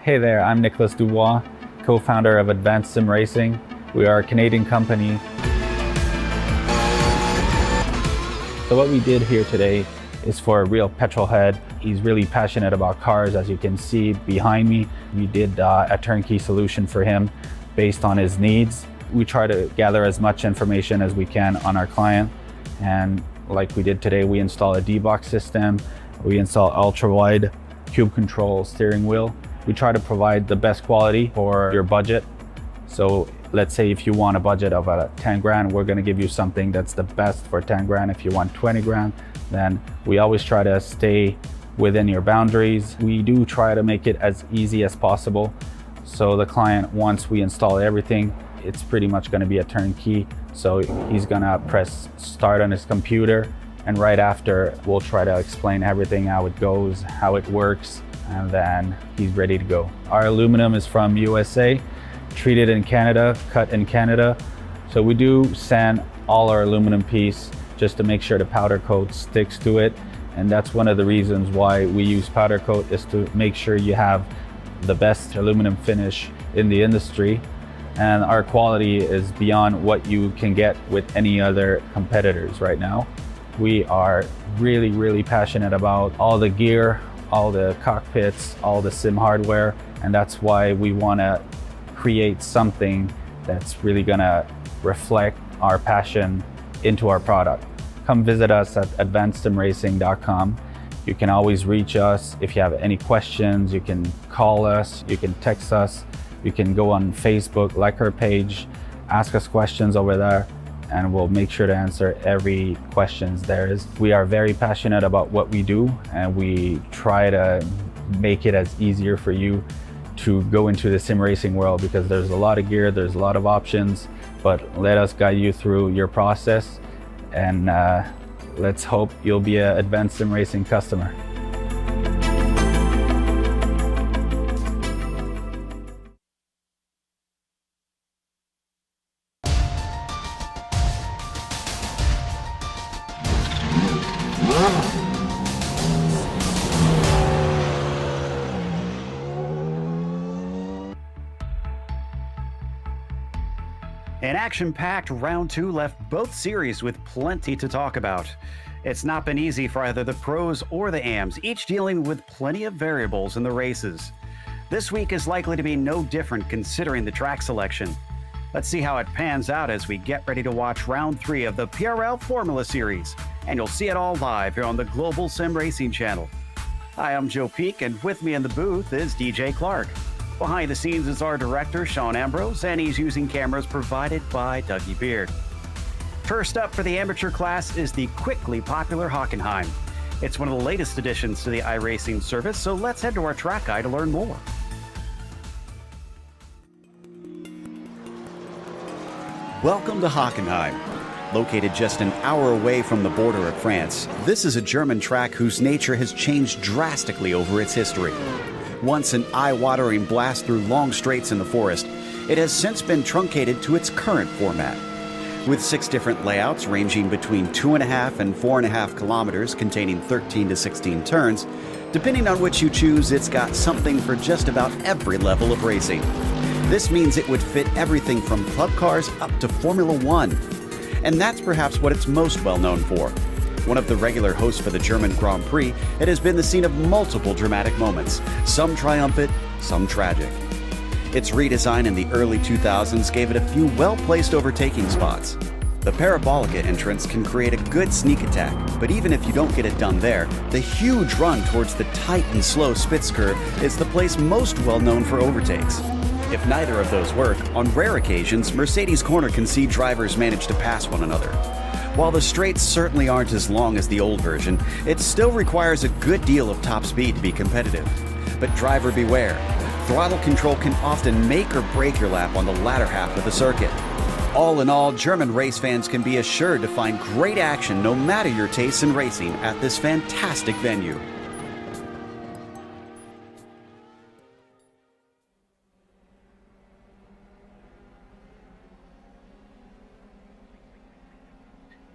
Hey there, I'm Nicholas Dubois, co-founder of Advanced SimRacing. We are a Canadian company. So what we did here today is for a real petrol head. He's really passionate about cars, as you can see behind me. We did a turnkey solution for him based on his needs. We try to gather as much information as we can on our client. And like we did today, we install a D-box system. We install ultra-wide cube control steering wheel. We try to provide the best quality for your budget. So let's say if you want a budget of 10 grand, we're gonna give you something that's the best for 10 grand. If you want 20 grand, then we always try to stay within your boundaries. We do try to make it as easy as possible. So the client, once we install everything, it's pretty much gonna be a turnkey. So he's gonna press start on his computer, and right after, we'll try to explain everything, how it goes, how it works, and then he's ready to go. Our aluminum is from USA, treated in Canada, cut in Canada. So we do sand all our aluminum piece just to make sure the powder coat sticks to it. And that's one of the reasons why we use powder coat, is to make sure you have the best aluminum finish in the industry. And our quality is beyond what you can get with any other competitors right now. We are really, really passionate about all the gear, all the cockpits, all the sim hardware, and that's why we want to create something that's really going to reflect our passion into our product. Come visit us at advancedsimracing.com. You can always reach us if you have any questions. You can call us, you can text us, you can go on Facebook, like our page, ask us questions over there, and we'll make sure to answer every questions there is. We are very passionate about what we do, and we try to make it as easier for you to go into the sim racing world, because there's a lot of gear, there's a lot of options, but let us guide you through your process, and let's hope you'll be an Advanced Sim Racing customer. An action-packed round 2 left both series with plenty to talk about. It's not been easy for either the pros or the AMs, each dealing with plenty of variables in the races. This week is likely to be no different considering the track selection. Let's see how it pans out as we get ready to watch round 3 of the PRL Formula Series, and you'll see it all live here on the Global Sim Racing channel. Hi, I'm Joe Peak, and with me in the booth is DJ Clark. Behind the scenes is our director, Sean Ambrose, and he's using cameras provided by Dougie Beard. First up for the amateur class is the quickly popular Hockenhiem. It's one of the latest additions to the iRacing service, so let's head to our track guide to learn more. Welcome to Hockenhiem. Located just an hour away from the border of France, this is a German track whose nature has changed drastically over its history. Once an eye-watering blast through long straights in the forest, it has since been truncated to its current format. With 6 different layouts ranging between 2.5 and 4.5 kilometers, containing 13 to 16 turns, depending on which you choose, it's got something for just about every level of racing. This means it would fit everything from club cars up to Formula One. And that's perhaps what it's most well known for. One of the regular hosts for the German Grand Prix, it has been the scene of multiple dramatic moments, some triumphant, some tragic. Its redesign in the early 2000s gave it a few well-placed overtaking spots. The Parabolica entrance can create a good sneak attack, but even if you don't get it done there, the huge run towards the tight and slow Spitz curve is the place most well known for overtakes. If neither of those work, on rare occasions, Mercedes Corner can see drivers manage to pass one another. While the straights certainly aren't as long as the old version, it still requires a good deal of top speed to be competitive. But driver beware. Throttle control can often make or break your lap on the latter half of the circuit. All in all, German race fans can be assured to find great action no matter your tastes in racing at this fantastic venue.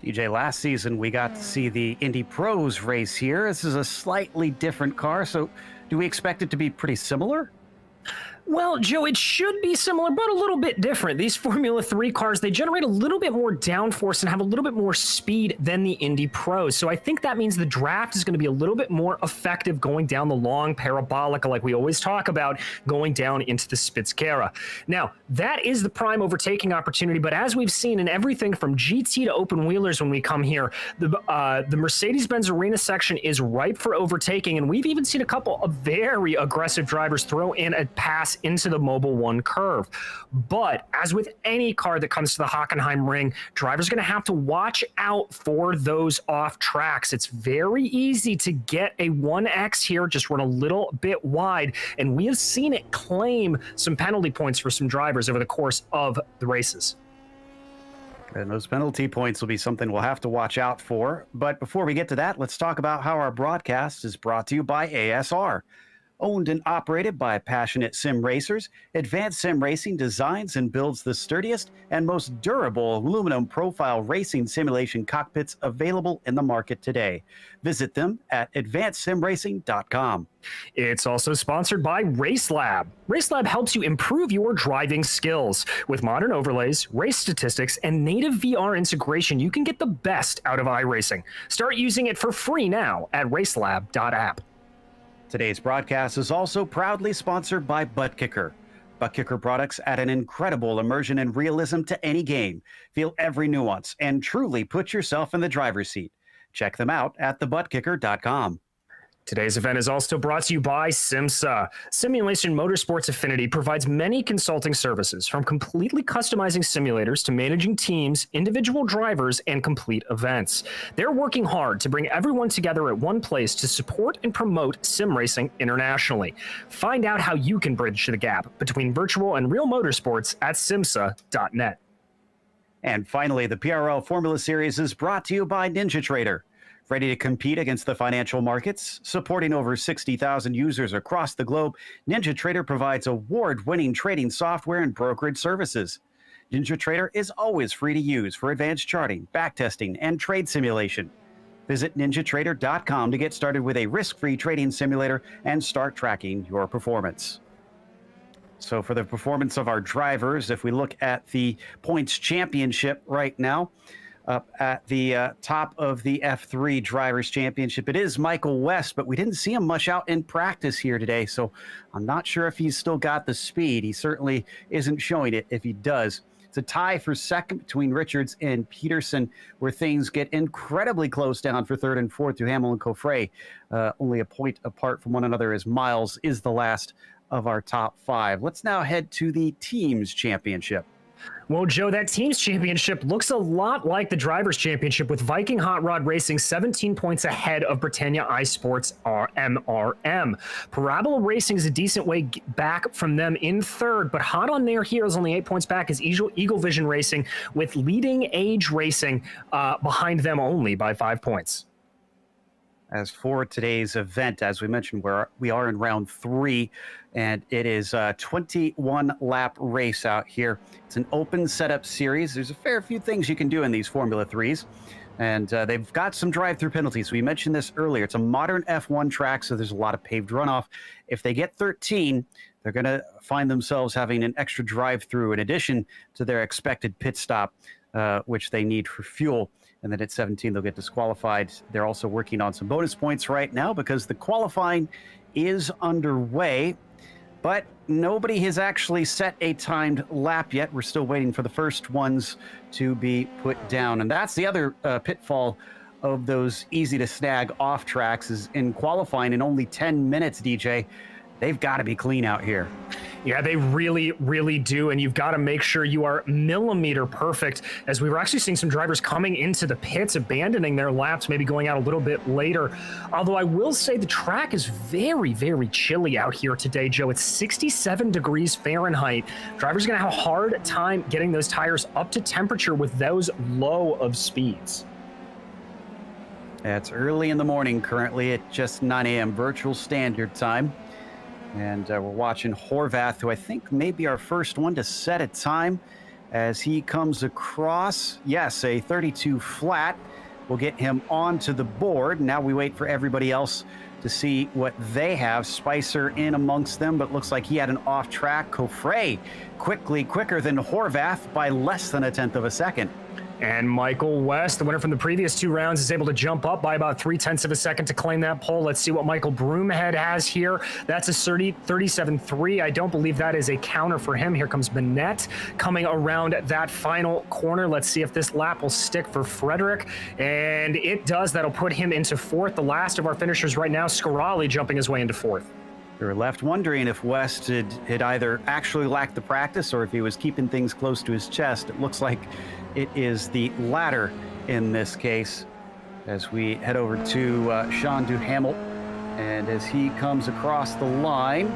DJ, last season we got to see the Indy Pros race here. This is a slightly different car, so do we expect it to be pretty similar? Well, Joe, it should be similar, but a little bit different. These Formula 3 cars, they generate a little bit more downforce and have a little bit more speed than the Indy Pros. So I think that means the draft is going to be a little bit more effective going down the long parabolica, like we always talk about, going down into the Spitzkehre. Now, that is the prime overtaking opportunity, but as we've seen in everything from GT to open wheelers when we come here, the Mercedes-Benz Arena section is ripe for overtaking, and we've even seen a couple of very aggressive drivers throw in a pass into the Mobil 1 curve. But as with any car that comes to the Hockenhiem ring, drivers are going to have to watch out for those off tracks. It's very easy to get a 1X here, just run a little bit wide, and we have seen it claim some penalty points for some drivers over the course of the races. And those penalty points will be something we'll have to watch out for. But before we get to that, let's talk about how our broadcast is brought to you by ASR. Owned and operated by passionate sim racers, Advanced Sim Racing designs and builds the sturdiest and most durable aluminum profile racing simulation cockpits available in the market today. Visit them at advancedsimracing.com. It's also sponsored by RaceLab. RaceLab helps you improve your driving skills. With modern overlays, race statistics, and native VR integration, you can get the best out of iRacing. Start using it for free now at racelab.app. Today's broadcast is also proudly sponsored by ButtKicker. ButtKicker products add an incredible immersion and realism to any game. Feel every nuance and truly put yourself in the driver's seat. Check them out at thebuttkicker.com. Today's event is also brought to you by SimMSA. Simulation Motorsports Affinity provides many consulting services, from completely customizing simulators to managing teams, individual drivers, and complete events. They're working hard to bring everyone together at one place to support and promote sim racing internationally. Find out how you can bridge the gap between virtual and real motorsports at SIMMSA.net. And finally, the PRL Formula Series is brought to you by NinjaTrader. Ready to compete against the financial markets? Supporting over 60,000 users across the globe, NinjaTrader provides award-winning trading software and brokerage services. NinjaTrader is always free to use for advanced charting, backtesting, and trade simulation. Visit ninjatrader.com to get started with a risk-free trading simulator and start tracking your performance. So for the performance of our drivers, if we look at the points championship right now, up at the top of the F3 Drivers' Championship, it is Michael West, but we didn't see him much out in practice here today, so I'm not sure if he's still got the speed. He certainly isn't showing it if he does. It's a tie for second between Richards and Peterson, where things get incredibly close down for third and fourth to Hamill and Coffray. Only a point apart from one another, as Miles is the last of our top five. Let's now head to the Teams Championship. Well, Joe, that team's championship looks a lot like the Drivers' Championship, with Viking Hot Rod Racing 17 points ahead of Britannia iSports MRM. Parabola Racing is a decent way back from them in third, but hot on their heels, only 8 points back, is Eagle Vision Racing, with Leading Age Racing behind them only by 5 points. As for today's event, as we mentioned, we are in round 3, and it is a 21-lap race out here. It's an open setup series. There's a fair few things you can do in these Formula 3s, and they've got some drive-through penalties. We mentioned this earlier. It's a modern F1 track, so there's a lot of paved runoff. If they get 13, they're going to find themselves having an extra drive-through in addition to their expected pit stop, which they need for fuel. And then at 17, they'll get disqualified. They're also working on some bonus points right now because the qualifying is underway, but nobody has actually set a timed lap yet. We're still waiting for the first ones to be put down. And that's the other pitfall of those easy to snag off tracks, is in qualifying in only 10 minutes, DJ. They've got to be clean out here. Yeah, they really, really do. And you've got to make sure you are millimeter perfect, as we were actually seeing some drivers coming into the pits, abandoning their laps, maybe going out a little bit later. Although I will say the track is very, very chilly out here today, Joe. It's 67 degrees Fahrenheit. Drivers are going to have a hard time getting those tires up to temperature with those low of speeds. It's early in the morning currently at just 9 a.m. virtual standard time. And we're watching Horvath, who I think may be our first one to set a time as he comes across. Yes, a 32 flat will get him onto the board. Now we wait for everybody else to see what they have. Spicer in amongst them, but looks like he had an off track. Coffret quicker than Horvath by less than 1/10 of a second. And Michael West, the winner from the previous 2 rounds, is able to jump up by about 0.3 of a second to claim that pole. Let's see what Michael Broomhead has here. That's a 37.3. I don't believe that is a counter for him. Here comes Manette coming around that final corner. Let's see if this lap will stick for Frederick. And it does. That'll put him into 4th. The last of our finishers right now, Scarali jumping his way into 4th. We were left wondering if West had either actually lacked the practice or if he was keeping things close to his chest. It looks like it is the latter in this case. As we head over to Sean Duhamel, and as he comes across the line,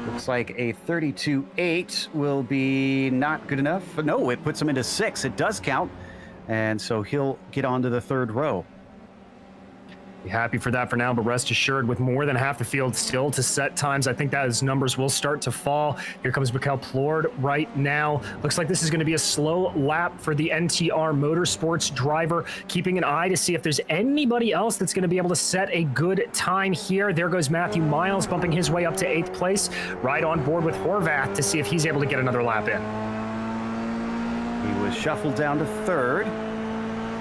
looks like a 32.8 will be not good enough. But no, it puts him into 6. It does count, and so he'll get onto the 3rd row. Be happy for that for now, but rest assured, with more than half the field still to set times, I think that his numbers will start to fall. Here comes Mikkel Plord right now. Looks like this is going to be a slow lap for the NTR Motorsports driver, keeping an eye to see if there's anybody else that's going to be able to set a good time here. There goes Matthew Miles, bumping his way up to 8th place, right on board with Horvath to see if he's able to get another lap in. He was shuffled down to 3rd.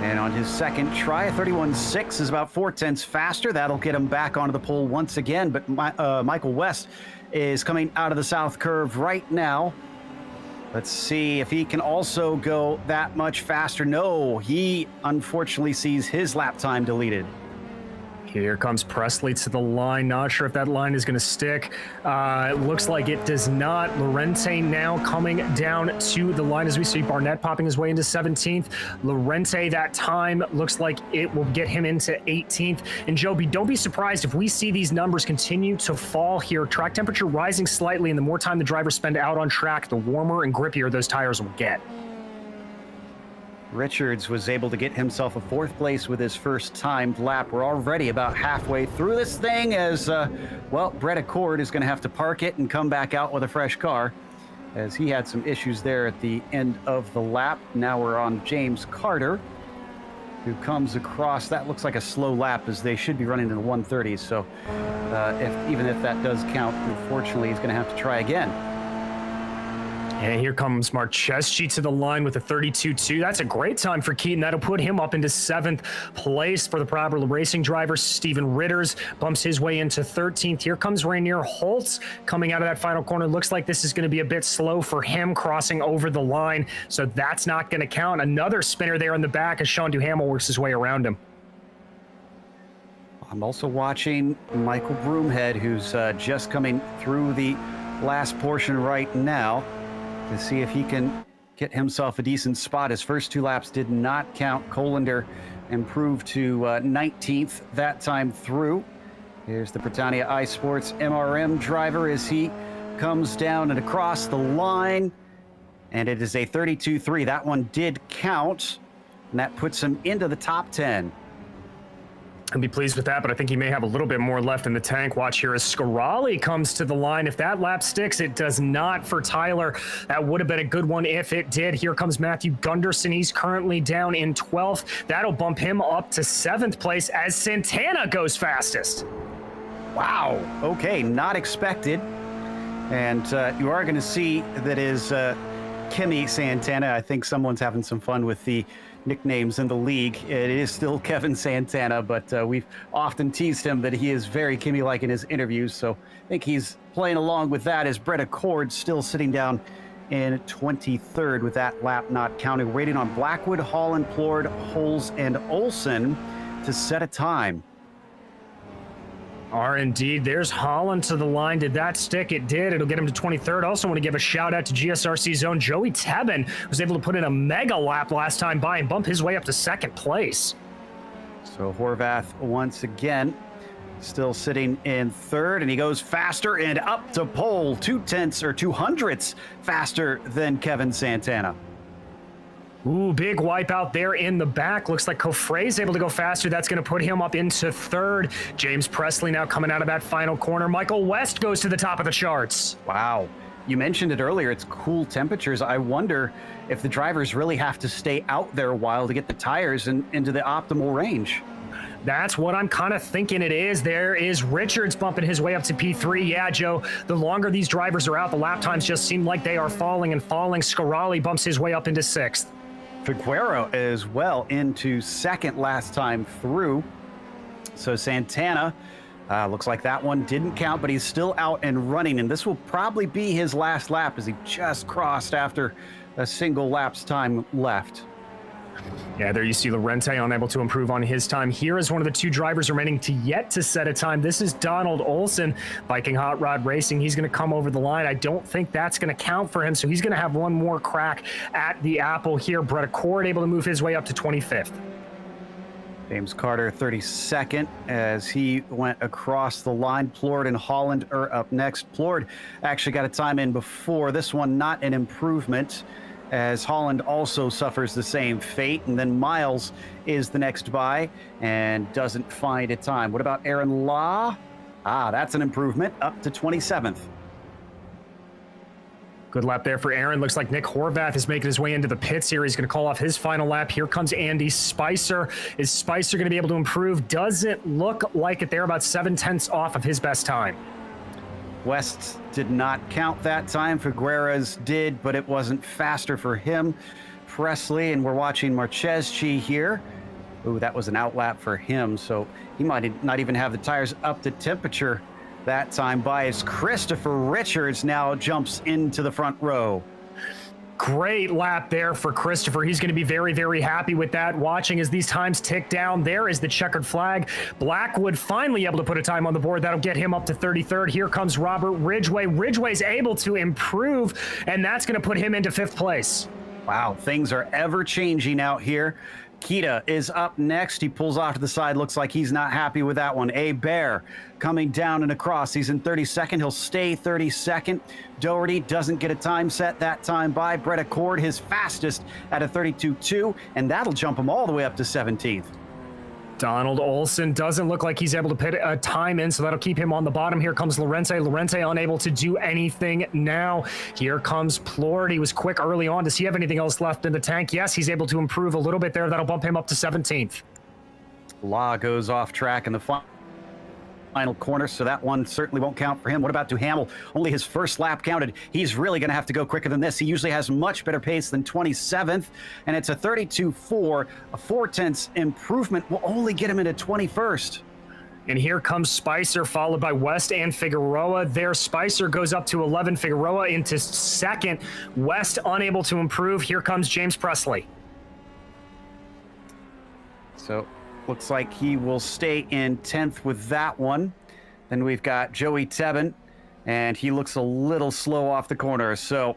And on his second try, a 31.6 is about 0.4 faster. That'll get him back onto the pole once again. But Michael West is coming out of the south curve right now. Let's see if he can also go that much faster. No, he unfortunately sees his lap time deleted. Here comes Presley to the line. Not sure if that line is going to stick. It looks like it does not. Lorente now coming down to the line as we see Barnett popping his way into 17th. Lorente, that time looks like it will get him into 18th. And Joby, don't be surprised if we see these numbers continue to fall here. Track temperature rising slightly, and the more time the drivers spend out on track, the warmer and grippier those tires will get. Richards was able to get himself a 4th place with his first timed lap. We're already about halfway through this thing as, Brett Accord is going to have to park it and come back out with a fresh car as he had some issues there at the end of the lap. Now we're on James Carter, who comes across. That looks like a slow lap as they should be running in the 130s. So even if that does count, unfortunately, he's going to have to try again. And here comes Marcheschi to the line with a 32.2. That's a great time for Keaton. That'll put him up into 7th place for the Proper Racing driver. Steven Ritters bumps his way into 13th. Here comes Rainier Holtz coming out of that final corner. Looks like this is going to be a bit slow for him crossing over the line, so that's not going to count. Another spinner there in the back as Sean Duhamel works his way around him. I'm also watching Michael Broomhead, who's just coming through the last portion right now, to see if he can get himself a decent spot. His first 2 laps did not count. Colander improved to 19th that time through. Here's the Britannia iSports MRM driver as he comes down and across the line. And it is a 32.3. That one did count, and that puts him into the top 10. I'd be pleased with that, but I think he may have a little bit more left in the tank. Watch here as Scarali comes to the line. If that lap sticks, it does not for Tyler. That would have been a good one if it did. Here comes Matthew Gunderson. He's currently down in 12th. That'll bump him up to 7th place as Santana goes fastest. Wow. Okay, not expected. And you are going to see that is Kimi Santana. I think someone's having some fun with the nicknames in the league. It is still Kevin Santana, but we've often teased him that he is very Kimi-like in his interviews, so I think he's playing along with that as Brett Accord still sitting down in 23rd with that lap not counting. Waiting on Blackwood, Holland, Plord, Holes, and Olsen to set a time. Indeed. There's Holland to the line. Did that stick? It did. It'll get him to 23rd. Also want to give a shout out to GSRC Zone. Joey Tebben was able to put in a mega lap last time by and bump his way up to 2nd place. So Horvath once again still sitting in 3rd, and he goes faster and up to pole 0.2 faster than Kevin Santana. Ooh, big wipeout there in the back. Looks like Coffray's able to go faster. That's going to put him up into 3rd. James Presley now coming out of that final corner. Michael West goes to the top of the charts. Wow. You mentioned it earlier. It's cool temperatures. I wonder if the drivers really have to stay out there a while to get the tires into the optimal range. That's what I'm kind of thinking it is. There is Richards bumping his way up to P3. Yeah, Joe, the longer these drivers are out, the lap times just seem like they are falling and falling. Scarali bumps his way up into 6th. Figueroa as well into 2nd last time through. So Santana, looks like that one didn't count, but he's still out and running, and this will probably be his last lap as he just crossed after a single lap's time left. Yeah, there you see Lorente unable to improve on his time. Here is one of the 2 drivers remaining to set a time. This is Donald Olson, Viking Hot Rod Racing. He's going to come over the line. I don't think that's going to count for him, so he's going to have one more crack at the apple here. Brett Accord able to move his way up to 25th. James Carter 32nd as he went across the line. Plord and Holland are up next. Plord actually got a time in before. This one not an improvement, as Holland also suffers the same fate. And then Miles is the next by and doesn't find a time. What about Aaron Law? That's an improvement, up to 27th. Good lap there for Aaron. Looks like Nick Horvath is making his way into the pits here. He's going to call off his final lap. Here comes Andy Spicer. Is Spicer going to be able to improve? Doesn't look like it. They're about 7/10 off of his best time. West did not count that time. Figueras did, but it wasn't faster for him. Presley, and we're watching Marcheschi here. Ooh, that was an outlap for him, so he might not even have the tires up to temperature that time by, as Christopher Richards now jumps into the front row. Great lap there for Christopher. He's going to be very, very happy with that. Watching as these times tick down, there is the checkered flag. Blackwood finally able to put a time on the board. That'll get him up to 33rd. Here comes Robert Ridgway. Ridgway's able to improve, and that's going to put him into 5th place. Wow, things are ever changing out here. Kita is up next. He pulls off to the side. Looks like he's not happy with that one. A Bear coming down and across. He's in 32nd. He'll stay 32nd. Doherty doesn't get a time set that time by. Brett Accord, his fastest at a 32.2, and that'll jump him all the way up to 17th. Donald Olson doesn't look like he's able to put a time in, so that'll keep him on the bottom. Here comes Lorente. Lorente unable to do anything now. Here comes Plord. He was quick early on. Does he have anything else left in the tank? Yes, he's able to improve a little bit there. That'll bump him up to 17th. Law goes off track in the final corner, so that one certainly won't count for him. What about Duhamel? Only his first lap counted. He's really going to have to go quicker than this. He usually has much better pace than 27th, and it's a 32.4. A 4/10 improvement will only get him into 21st. And here comes Spicer, followed by West and Figueroa. There, Spicer goes up to 11, Figueroa into 2nd. West unable to improve. Here comes James Presley. So looks like he will stay in 10th with that one. Then we've got Joey Tebben, and he looks a little slow off the corner. So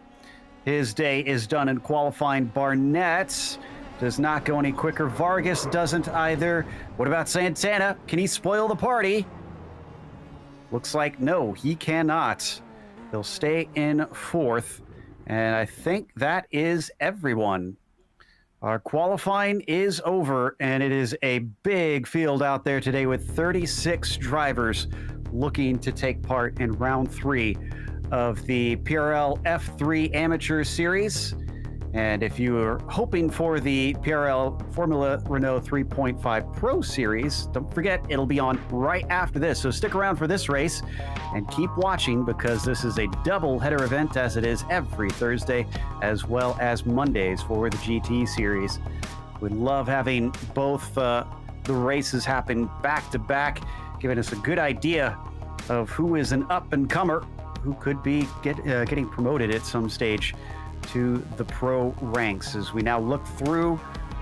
his day is done in qualifying. Barnett does not go any quicker. Vargas doesn't either. What about Santana? Can he spoil the party? Looks like no, he cannot. He'll stay in 4th. And I think that is everyone. Our qualifying is over, and it is a big field out there today with 36 drivers looking to take part in round 3 of the PRL F3 Amateur Series. And if you are hoping for the PRL Formula Renault 3.5 Pro Series, don't forget it'll be on right after this. So stick around for this race and keep watching, because this is a double header event, as it is every Thursday, as well as Mondays for the GT Series. We love having both the races happen back to back, giving us a good idea of who is an up-and-comer who could be getting promoted at some stage to the pro ranks. As we now look through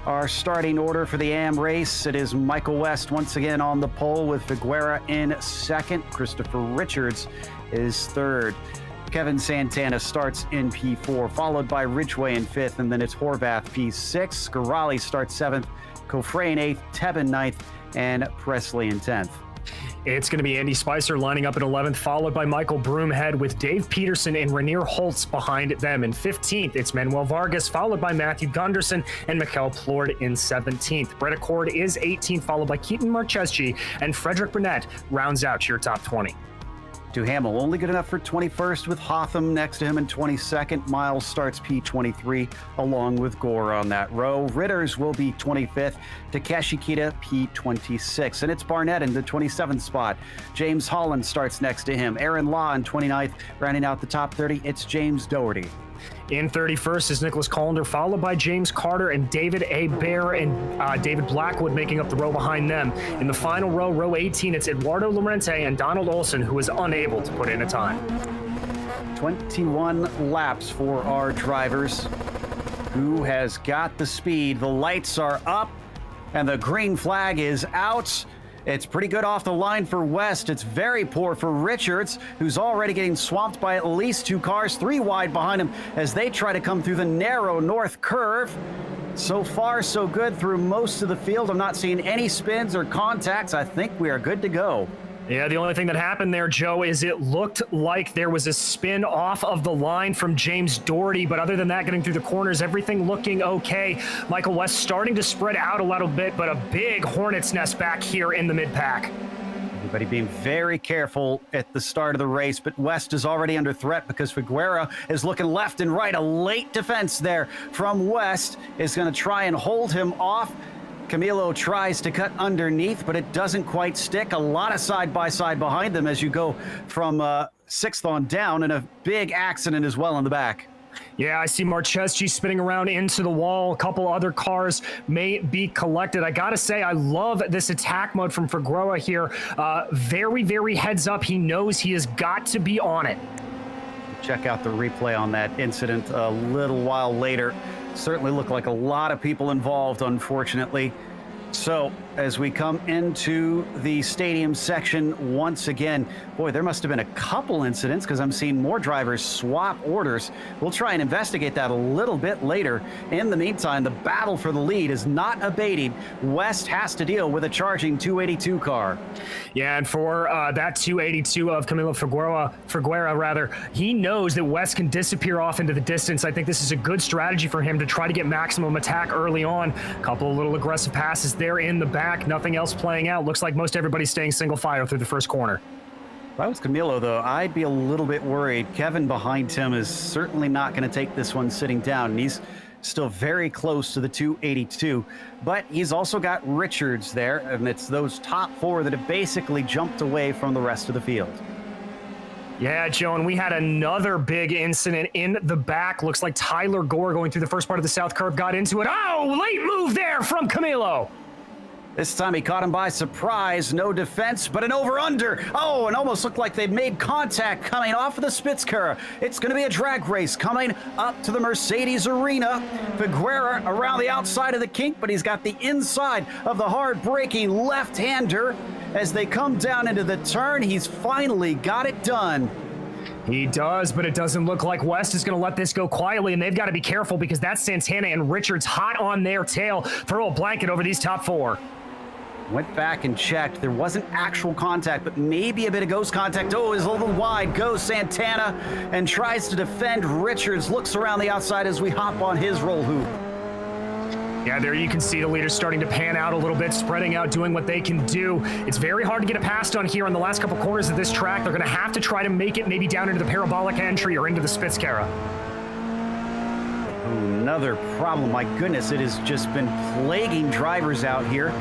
our starting order for the AM race, it is Michael West once again on the pole with Figuera in 2nd. Christopher Richards is 3rd. Kevin Santana starts in P4, followed by Ridgway in 5th, and then it's Horvath P6. Scarali starts 7th, Coffray in 8th, Tebben 9th, and Presley in 10th. It's going to be Andy Spicer lining up at 11th, followed by Michael Broomhead with Dave Peterson and Rainier Holtz behind them. In 15th, it's Manuel Vargas, followed by Matthew Gunderson and Mikkel Plord in 17th. Brett Accord is 18th, followed by Keaton Marcheschi, and Frederick Burnett rounds out your top 20. Duhamel only good enough for 21st with Hotham next to him in 22nd. Miles starts P23 along with Gore on that row. Ritters will be 25th. Takeshi Kita P26. And it's Barnett in the 27th spot. James Holland starts next to him. Aaron Law in 29th. Rounding out the top 30, it's James Doherty. In 31st is Nicholas Collender, followed by James Carter and David A. Bear and David Blackwood making up the row behind them. In the final row, row 18, it's Eduardo Lorente and Donald Olson, who is unable to put in a time. 21 laps for our drivers. Who has got the speed? The lights are up and the green flag is out. It's pretty good off the line for West. It's very poor for Richards, who's already getting swamped by at least 2 cars, 3 wide behind him as they try to come through the narrow north curve. So far, so good through most of the field. I'm not seeing any spins or contacts. I think we are good to go. Yeah, the only thing that happened there, Joe, is it looked like there was a spin off of the line from James Doherty, but other than that, getting through the corners, everything looking okay. Michael West starting to spread out a little bit, but a big hornet's nest back here in the mid-pack. Everybody being very careful at the start of the race, but West is already under threat because Figueroa is looking left and right. A late defense there from West is going to try and hold him off. Camilo tries to cut underneath, but it doesn't quite stick. A lot of side-by-side behind them as you go from 6th on down, and a big accident as well in the back. Yeah, I see Marcheschi spinning around into the wall. A couple other cars may be collected. I gotta say, I love this attack mode from Figueroa here. Very, very heads up. He knows he has got to be on it. Check out the replay on that incident a little while later. Certainly look like a lot of people involved, unfortunately. So as we come into the stadium section once again, boy, there must have been a couple incidents because I'm seeing more drivers swap orders. We'll try and investigate that a little bit later. In the meantime, the battle for the lead is not abating. West has to deal with a charging 282 car. Yeah, and for that 282 of Camilo Figueroa, he knows that West can disappear off into the distance. I think this is a good strategy for him to try to get maximum attack early on. A couple of little aggressive passes there in the back. Nothing else playing out. Looks like most everybody's staying single file through the first corner. If I was Camilo, though, I'd be a little bit worried. Kevin behind him is certainly not going to take this one sitting down, and he's still very close to the 282. But he's also got Richards there, and it's those top 4 that have basically jumped away from the rest of the field. Yeah, Joe, and we had another big incident in the back. Looks like Tyler Gore going through the first part of the south curve got into it. Oh, late move there from Camilo. This time he caught him by surprise. No defense, but an over-under. Oh, and almost looked like they made contact coming off of the Spitzkara. It's going to be a drag race coming up to the Mercedes Arena. Figueroa around the outside of the kink, but he's got the inside of the hard-braking left-hander. As they come down into the turn, he's finally got it done. He does, but it doesn't look like West is going to let this go quietly, and they've got to be careful because that's Santana and Richards hot on their tail. Throw a blanket over these top 4. Went back and checked. There wasn't actual contact, but maybe a bit of ghost contact. Oh, is a little wide. Goes Santana and tries to defend Richards. Looks around the outside as we hop on his roll hoop. Yeah, there you can see the leaders starting to pan out a little bit, spreading out, doing what they can do. It's very hard to get a pass on here on the last couple corners of this track. They're going to have to try to make it maybe down into the parabolic entry or into the Spitzkara. Another problem. My goodness, it has just been plaguing drivers out here.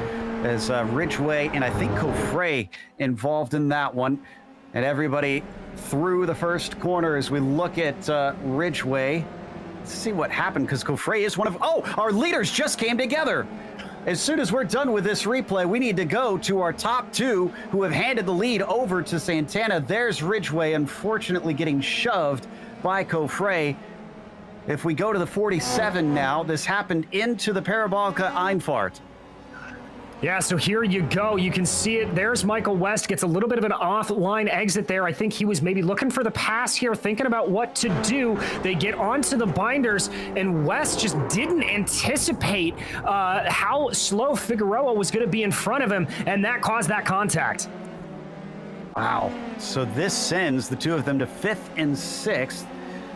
As Ridgeway and I think Coffray involved in that one. And everybody through the first corner as we look at Ridgeway. Let's see what happened, because Coffray is one of... Oh, our leaders just came together. As soon as we're done with this replay, we need to go to our top 2 who have handed the lead over to Santana. There's Ridgeway, unfortunately getting shoved by Coffray. If we go to the 47 now, this happened into the Parabolica Einfahrt. Yeah, so here you go. You can see it. There's Michael West. Gets a little bit of an offline exit there. I think he was maybe looking for the pass here, thinking about what to do. They get onto the binders, and West just didn't anticipate how slow Figueroa was going to be in front of him, and that caused that contact. Wow. So this sends the 2 of them to 5th and 6th,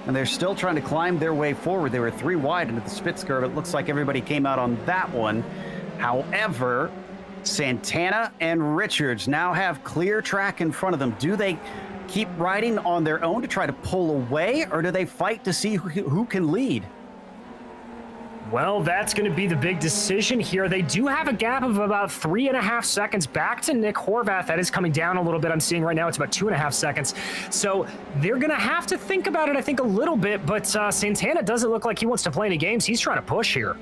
and they're still trying to climb their way forward. They were 3 wide into the Spitzkara, but it looks like everybody came out on that one. However, Santana and Richards now have clear track in front of them. Do they keep riding on their own to try to pull away, or do they fight to see who can lead? Well, that's going to be the big decision here. They do have a gap of about 3.5 seconds back to Nick Horvath. That is coming down a little bit. I'm seeing right now it's about 2.5 seconds. So they're going to have to think about it, I think, a little bit. But Santana doesn't look like he wants to play any games. He's trying to push here.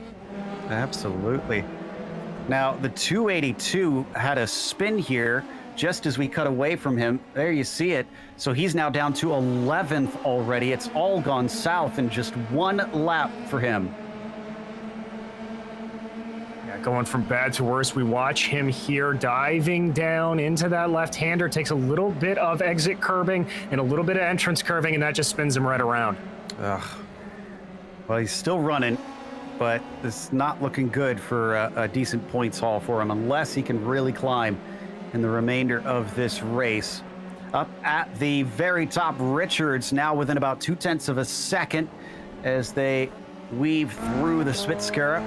Absolutely. Now, the 282 had a spin here just as we cut away from him. There you see it. So he's now down to 11th already. It's all gone south in just one lap for him. Going from bad to worse, we watch him here diving down into that left-hander, takes a little bit of exit curbing and a little bit of entrance curving, and that just spins him right around. Ugh. Well, he's still running, but it's not looking good for a decent points haul for him unless he can really climb in the remainder of this race. Up at the very top, Richards now within about 0.2 of a second as they weave through the Spitzkara.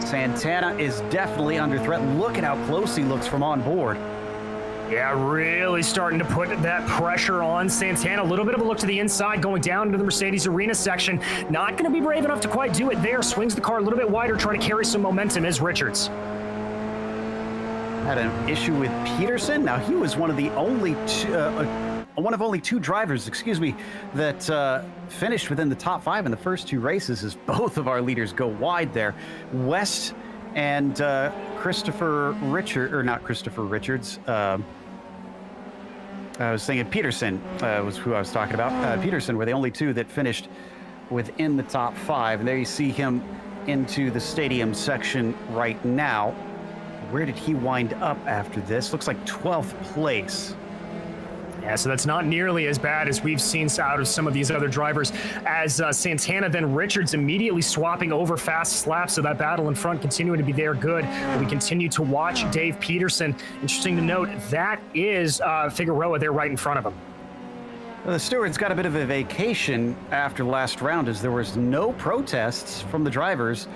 Santana is definitely under threat. Look at how close he looks from on board. Yeah, really starting to put that pressure on Santana. A little bit of a look to the inside, going down into the Mercedes Arena section. Not going to be brave enough to quite do it there. Swings the car a little bit wider, trying to carry some momentum is Richards. Had an issue with Peterson. Now, he was one of the only two drivers, that finished within the top 5 in the first 2 races as both of our leaders go wide there. West and Richards. I was thinking Peterson was who I was talking about. Peterson were the only 2 that finished within the top 5. And there you see him into the stadium section right now. Where did he wind up after this? Looks like 12th place. Yeah, so that's not nearly as bad as we've seen out of some of these other drivers as Santana, then Richards immediately swapping over fast slaps. So that battle in front continuing to be there good. We continue to watch Dave Peterson. Interesting to note, that is Figueroa there right in front of him. Well, the stewards got a bit of a vacation after last round as there was no protests from the drivers.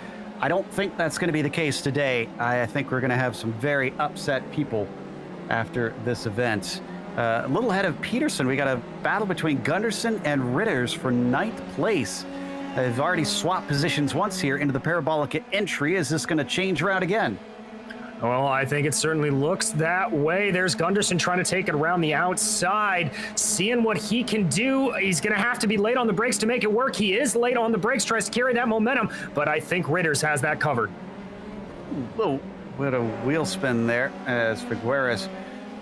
I don't think that's going to be the case today. I think we're going to have some very upset people after this event. A little ahead of Peterson, we got a battle between Gunderson and Ritters for 9th place. They've already swapped positions once here into the parabolic entry. Is this going to change around again? Well, I think it certainly looks that way. There's Gunderson trying to take it around the outside, seeing what he can do. He's going to have to be late on the brakes to make it work. He is late on the brakes, tries to carry that momentum, but I think Ritters has that covered. Whoa, what a wheel spin there as Figueres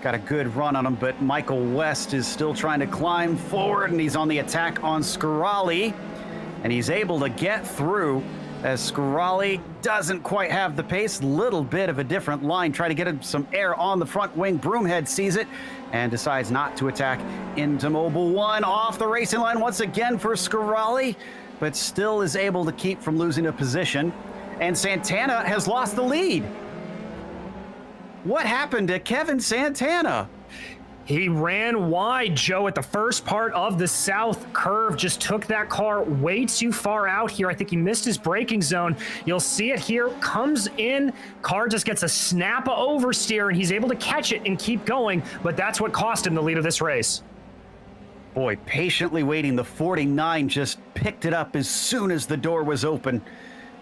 got a good run on him, but Michael West is still trying to climb forward, and he's on the attack on Scarali, and he's able to get through as Scarali doesn't quite have the pace. Little bit of a different line. Try to get him some air on the front wing. Broomhead sees it and decides not to attack into Mobile 1. Off the racing line once again for Scarali, but still is able to keep from losing a position. And Santana has lost the lead. What happened to Kevin Santana? He ran wide, Joe, at the first part of the south curve. Just took that car way too far out here. I think he missed his braking zone. You'll see it here. Comes in. Car just gets a snap of oversteer, and he's able to catch it and keep going. But that's what cost him the lead of this race. Boy, patiently waiting. The 49 just picked it up as soon as the door was open.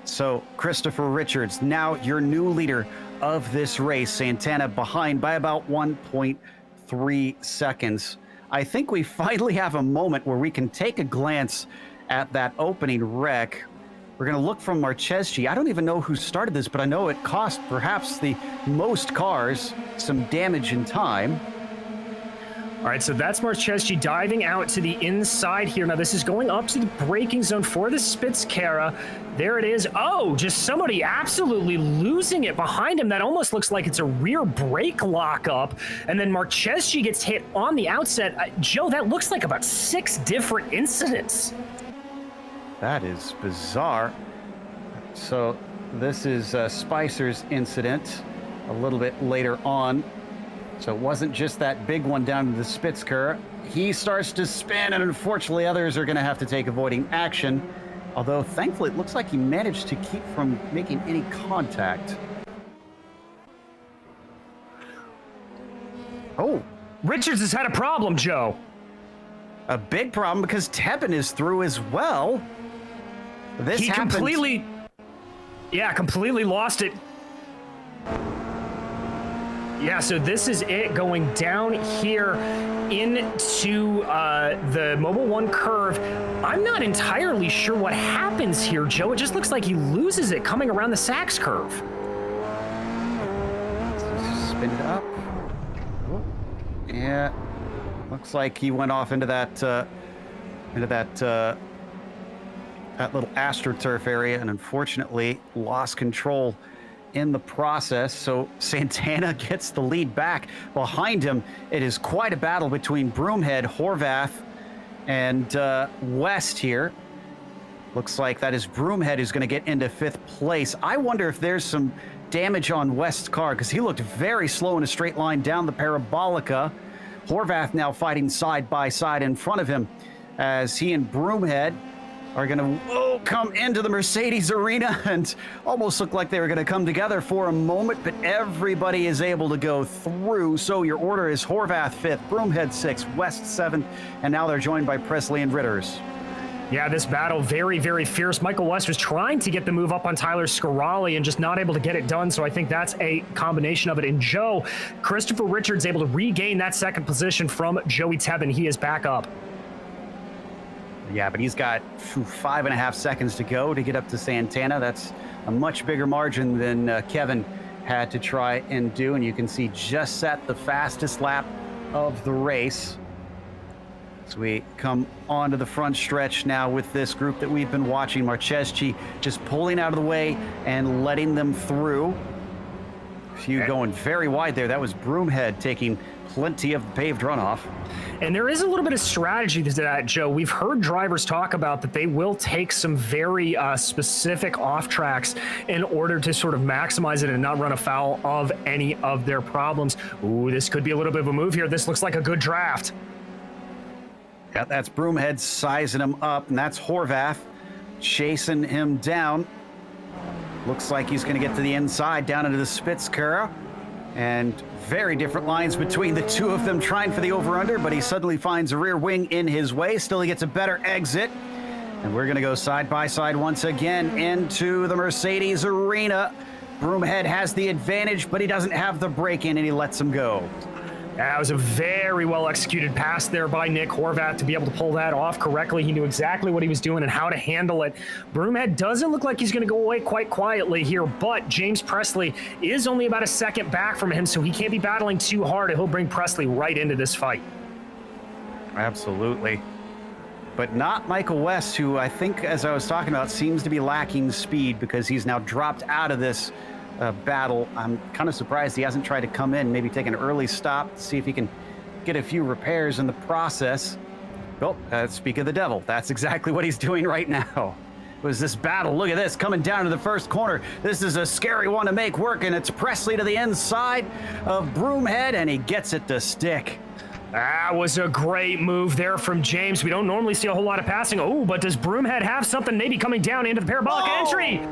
So Christopher Richards, now your new leader of this race. Santana behind by about 1.3 seconds. I think we finally have a moment where we can take a glance at that opening wreck. We're going to look from Marcheschi. I don't even know who started this, but I know it cost perhaps the most cars some damage in time. All right, so that's Marcheschi diving out to the inside here. Now, this is going up to the braking zone for the Spitzkara. There it is. Oh, just somebody absolutely losing it behind him. That almost looks like it's a rear brake lockup. And then Marcheschi gets hit on the outset. Joe, that looks like about 6 different incidents. That is bizarre. So this is Spicer's incident a little bit later on. So it wasn't just that big one down to the Spitzkara. He starts to spin, and unfortunately others are going to have to take avoiding action. Although, thankfully, it looks like he managed to keep from making any contact. Oh, Richards has had a problem, Joe. a big problem because Tebben is through as well. This he happened. completely lost it. Yeah, so this is it going down here into the Mobile 1 curve. I'm not entirely sure what happens here, Joe. It just looks like he loses it coming around the Sachs curve. Spin it up. Yeah, looks like he went off into that that little AstroTurf area, and unfortunately lost control in the process. So Santana gets the lead back. Behind him, it is quite a battle between Broomhead, Horvath, and West here. Looks like that is Broomhead who's going to get into 5th place. I wonder if there's some damage on West's car, because he looked very slow in a straight line down the Parabolica. Horvath now fighting side by side in front of him as he and Broomhead are going to come into the Mercedes arena, and almost looked like they were going to come together for a moment, but everybody is able to go through. So your order is Horvath 5th, Broomhead 6th, West 7th, and now they're joined by Presley and Ritters. Yeah, this battle very, very fierce. Michael West was trying to get the move up on Tyler Scarali and just not able to get it done, so I think that's a combination of it. And Joe, Christopher Richards able to regain that 2nd position from Joey Tebben. He is back up. Yeah, but he's got 5.5 seconds to go to get up to Santana. That's a much bigger margin than Kevin had to try and do, and you can see just set the fastest lap of the race. So we come onto the front stretch now with this group that we've been watching. Marcheschi just pulling out of the way and letting them through. A few going very wide there. That was Broomhead taking plenty of the paved runoff. And there is a little bit of strategy to that, Joe. We've heard drivers talk about that they will take some very specific off tracks in order to sort of maximize it and not run afoul of any of their problems. Ooh, this could be a little bit of a move here. This looks like a good draft. Yeah, that's Broomhead sizing him up, and that's Horvath chasing him down. Looks like he's going to get to the inside, down into the Spitzkara. And very different lines between the two of them trying for the over-under, but he suddenly finds a rear wing in his way. Still, he gets a better exit. And we're going to go side by side once again into the Mercedes arena. Broomhead has the advantage, but he doesn't have the break in, and he lets him go. That was a very well executed pass there by Nick Horvath to be able to pull that off correctly. He knew exactly what he was doing and how to handle it. Broomhead doesn't look like he's going to go away quite quietly here, but James Presley is only about a second back from him, so he can't be battling too hard, and he'll bring Presley right into this fight. Absolutely. But not Michael West, who I think, as I was talking about, seems to be lacking speed because he's now dropped out of this battle. I'm kind of surprised he hasn't tried to come in, maybe take an early stop to see if he can get a few repairs in the process. Well, speak of the devil, that's exactly what he's doing right now. It was this battle. Look at this, coming down to the first corner. This is a scary one to make work, and it's Presley to the inside of Broomhead, and he gets it to stick. That was a great move there from James. We don't normally see a whole lot of passing. Oh, but does Broomhead have something maybe coming down into the parabolic entry?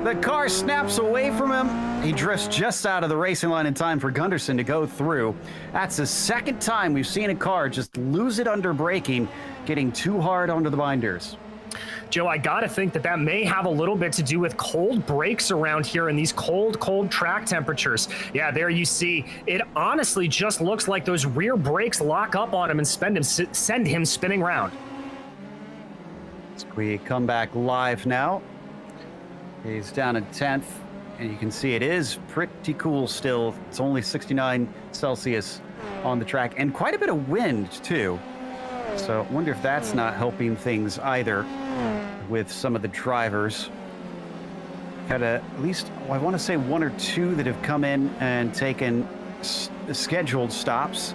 The car snaps away from him. He drifts just out of the racing line in time for Gunderson to go through. That's the second time we've seen a car just lose it under braking, getting too hard onto the binders. Joe, I gotta think that may have a little bit to do with cold brakes around here in these cold track temperatures. Yeah, there you see, it honestly just looks like those rear brakes lock up on him and send him spinning round. We come back live now. He's down in 10th, and you can see it is pretty cool still. It's only 69 Celsius on the track, and quite a bit of wind, too. So I wonder if that's not helping things either with some of the drivers. Had at least, I want to say 1 or 2 that have come in and taken scheduled stops.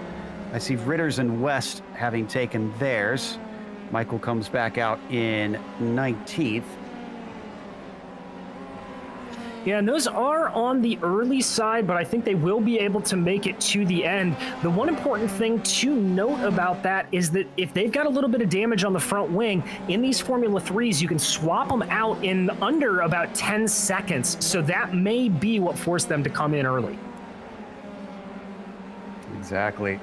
I see Ritters and West having taken theirs. Michael comes back out in 19th. Yeah, and those are on the early side, but I think they will be able to make it to the end. The one important thing to note about that is that if they've got a little bit of damage on the front wing, in these Formula 3s, you can swap them out in under about 10 seconds. So that may be what forced them to come in early. Exactly.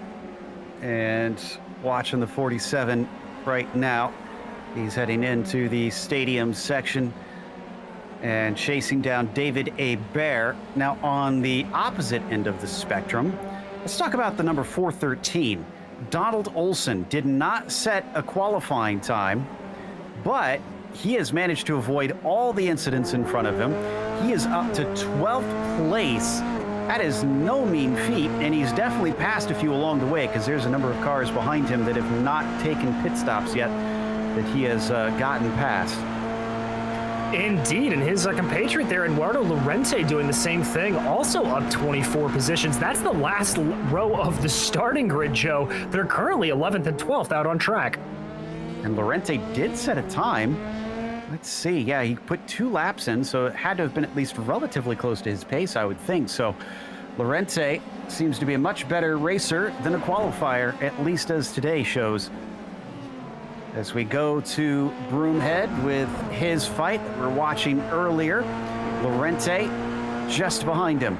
And watching the 47 right now. He's heading into the stadium section and chasing down David A. Bear. Now, on the opposite end of the spectrum, let's talk about the number 413. Donald Olson did not set a qualifying time, but he has managed to avoid all the incidents in front of him. He is up to 12th place. That is no mean feat, and he's definitely passed a few along the way because there's a number of cars behind him that have not taken pit stops yet that he has gotten past. Indeed, and his compatriot there, Eduardo Lorente, doing the same thing, also up 24 positions. That's the last row of the starting grid, Joe. They're currently 11th and 12th out on track. And Lorente did set a time. Let's see. Yeah, he put 2 laps in, so it had to have been at least relatively close to his pace, I would think. So Lorente seems to be a much better racer than a qualifier, at least as today shows. As we go to Broomhead with his fight that we're watching earlier, Lorente just behind him.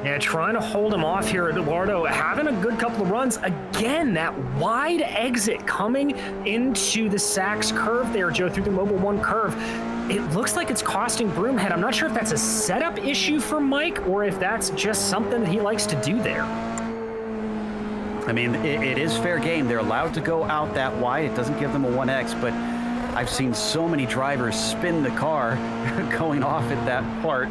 Yeah, trying to hold him off here. Eduardo having a good couple of runs. Again, that wide exit coming into the Sachs curve there, Joe, through the Mobile 1 curve. It looks like it's costing Broomhead. I'm not sure if that's a setup issue for Mike or if that's just something that he likes to do there. I mean, it is fair game. They're allowed to go out that wide. It doesn't give them a 1X, but I've seen so many drivers spin the car going off at that part.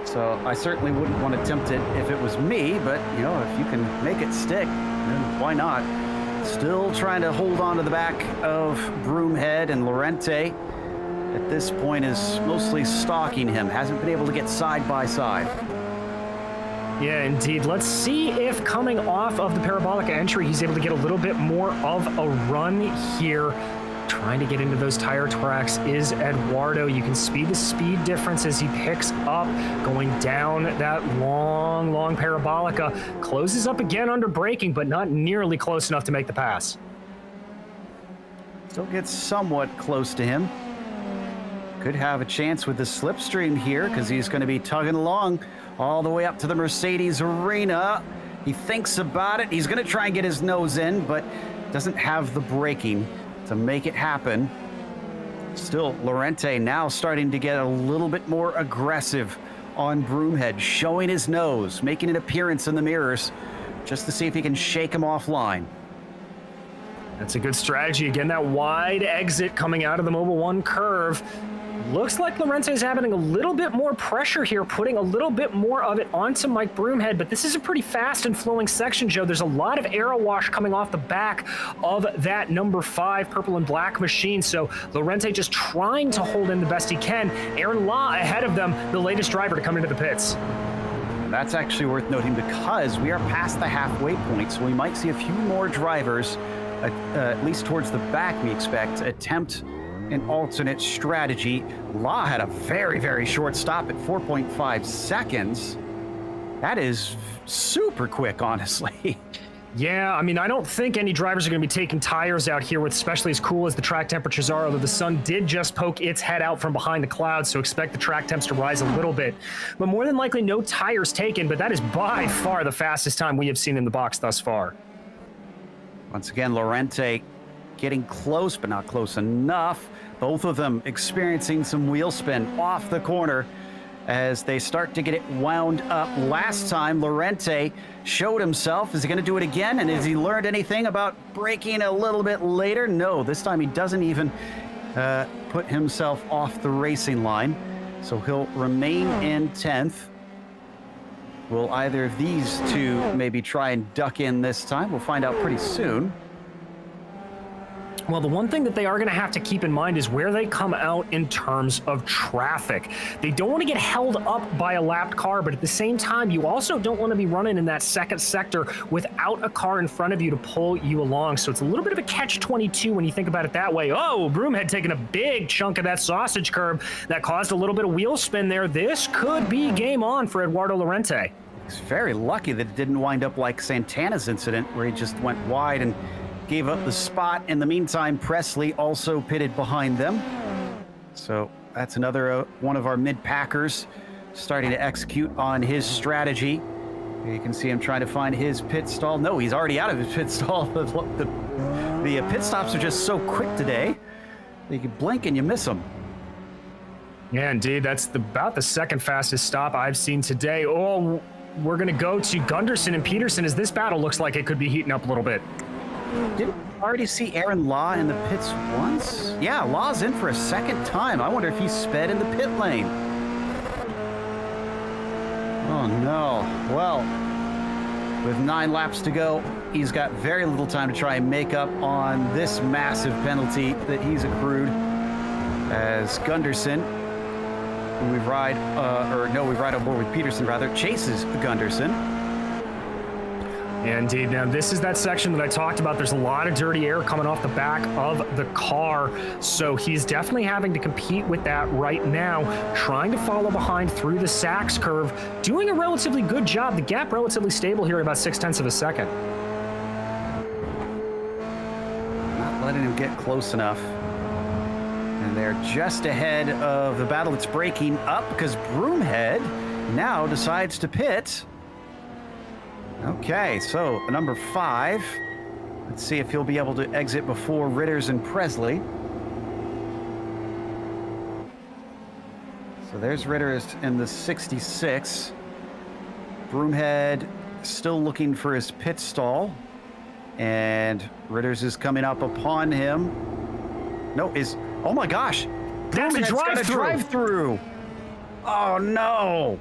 So I certainly wouldn't want to attempt it if it was me, but, you know, if you can make it stick, then why not? Still trying to hold on to the back of Broomhead, and Lorente at this point is mostly stalking him. Hasn't been able to get side by side. Yeah, indeed. Let's see if coming off of the parabolic entry, he's able to get a little bit more of a run here. Trying to get into those tire tracks is Eduardo. You can see the speed difference as he picks up, going down that long parabolica. Closes up again under braking, but not nearly close enough to make the pass. Still gets somewhat close to him. Could have a chance with the slipstream here because he's going to be tugging along all the way up to the Mercedes arena. He thinks about it. He's going to try and get his nose in, but doesn't have the braking to make it happen. Still, Lorente now starting to get a little bit more aggressive on Broomhead, showing his nose, making an appearance in the mirrors just to see if he can shake him offline. That's a good strategy. Again, that wide exit coming out of the Mobile 1 curve. Looks like Lorente is having a little bit more pressure here, putting a little bit more of it onto Mike Broomhead, but this is a pretty fast and flowing section, Joe. There's a lot of aero wash coming off the back of that number 5 purple and black machine, so Lorente just trying to hold in the best he can. Aaron Law ahead of them, the latest driver to come into the pits. And that's actually worth noting because we are past the halfway point, so we might see a few more drivers, at least towards the back, we expect, attempt an alternate strategy. Law had a very short stop at 4.5 seconds. That is super quick, honestly. Yeah, I mean, I don't think any drivers are going to be taking tires out here with especially as cool as the track temperatures are, although the sun did just poke its head out from behind the clouds, so expect the track temps to rise a little bit. But more than likely, no tires taken, but that is by far the fastest time we have seen in the box thus far. Once again, Lorente getting close, but not close enough. Both of them experiencing some wheel spin off the corner as they start to get it wound up. Last time, Lorente showed himself. Is he going to do it again? And has he learned anything about braking a little bit later? No, this time he doesn't even put himself off the racing line. So he'll remain in 10th. Will either of these two maybe try and duck in this time? We'll find out pretty soon. Well, the one thing that they are going to have to keep in mind is where they come out in terms of traffic. They don't want to get held up by a lapped car, but at the same time, you also don't want to be running in that second sector without a car in front of you to pull you along. So it's a little bit of a catch-22 when you think about it that way. Oh, Broomhead taking a big chunk of that sausage curb that caused a little bit of wheel spin there. This could be game on for Eduardo Lorente. He's very lucky that it didn't wind up like Santana's incident where he just went wide and gave up the spot. In the meantime, Presley also pitted behind them. So that's another one of our mid-packers starting to execute on his strategy. You can see him trying to find his pit stall. No, he's already out of his pit stall. The pit stops are just so quick today. You can blink and you miss them. Yeah, indeed. That's about the second fastest stop I've seen today. Oh, we're going to go to Gunderson and Peterson as this battle looks like it could be heating up a little bit. Didn't already see Aaron Law in the pits once? Yeah, Law's in for a second time. I wonder if he sped in the pit lane. Oh, no. Well, with 9 laps to go, he's got very little time to try and make up on this massive penalty that he's accrued as Gunderson, who we ride on board with Peterson, rather, chases Gunderson. Yeah, indeed. Now, this is that section that I talked about. There's a lot of dirty air coming off the back of the car, so he's definitely having to compete with that right now, trying to follow behind through the Sachs curve, doing a relatively good job. The gap relatively stable here at about 0.6 of a second. Not letting him get close enough. And they're just ahead of the battle that's breaking up because Broomhead now decides to pit. Okay, so number 5. Let's see if he'll be able to exit before Ritters and Presley. So there's Ritters in the 66. Broomhead still looking for his pit stall. And Ritters is coming up upon him. No, oh my gosh. That's a drive-through. Oh no.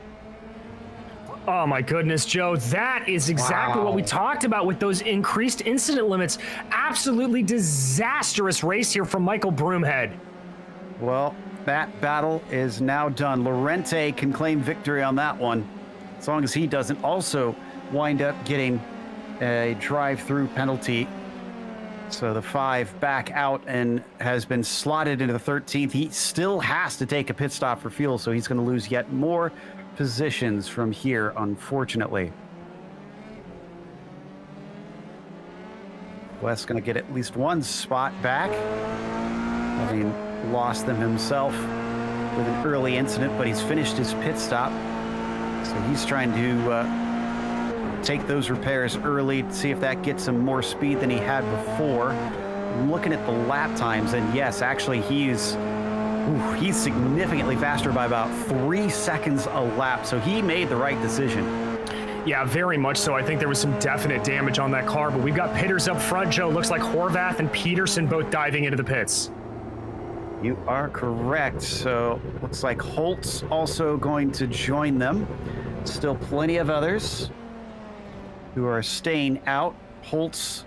Oh my goodness, Joe, that is exactly what we talked about with those increased incident limits. Absolutely disastrous race here from Michael Broomhead. Well, that battle is now done. Lorente can claim victory on that one, as long as he doesn't also wind up getting a drive-through penalty. So the 5 back out and has been slotted into the 13th. He still has to take a pit stop for fuel, so he's going to lose yet more positions from here, unfortunately. Wes going to get at least one spot back, having lost them himself with an early incident, but he's finished his pit stop. So he's trying to take those repairs early to see if that gets him more speed than he had before. I'm looking at the lap times, and yes, actually he's significantly faster by about 3 seconds a lap, so he made the right decision. Yeah, very much so. I think there was some definite damage on that car, but we've got pitters up front, Joe. Looks like Horvath and Peterson both diving into the pits. You are correct. So looks like Holt's also going to join them. Still plenty of others who are staying out. Holt's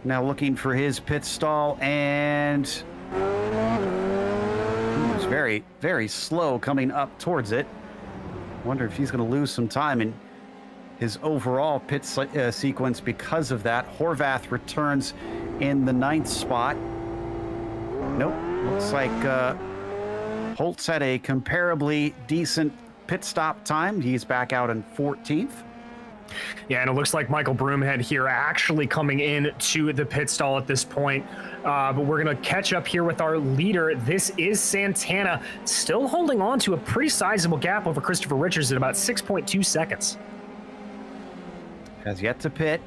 now looking for his pit stall, and he was very, very slow coming up towards it. Wonder if he's going to lose some time in his overall pit sequence because of that. Horvath returns in the 9th spot. Nope. Looks like Holtz had a comparably decent pit stop time. He's back out in 14th. Yeah, and it looks like Michael Broomhead here actually coming in to the pit stall at this point. But we're going to catch up here with our leader. This is Santana, still holding on to a pretty sizable gap over Christopher Richards at about 6.2 seconds. Has yet to pit,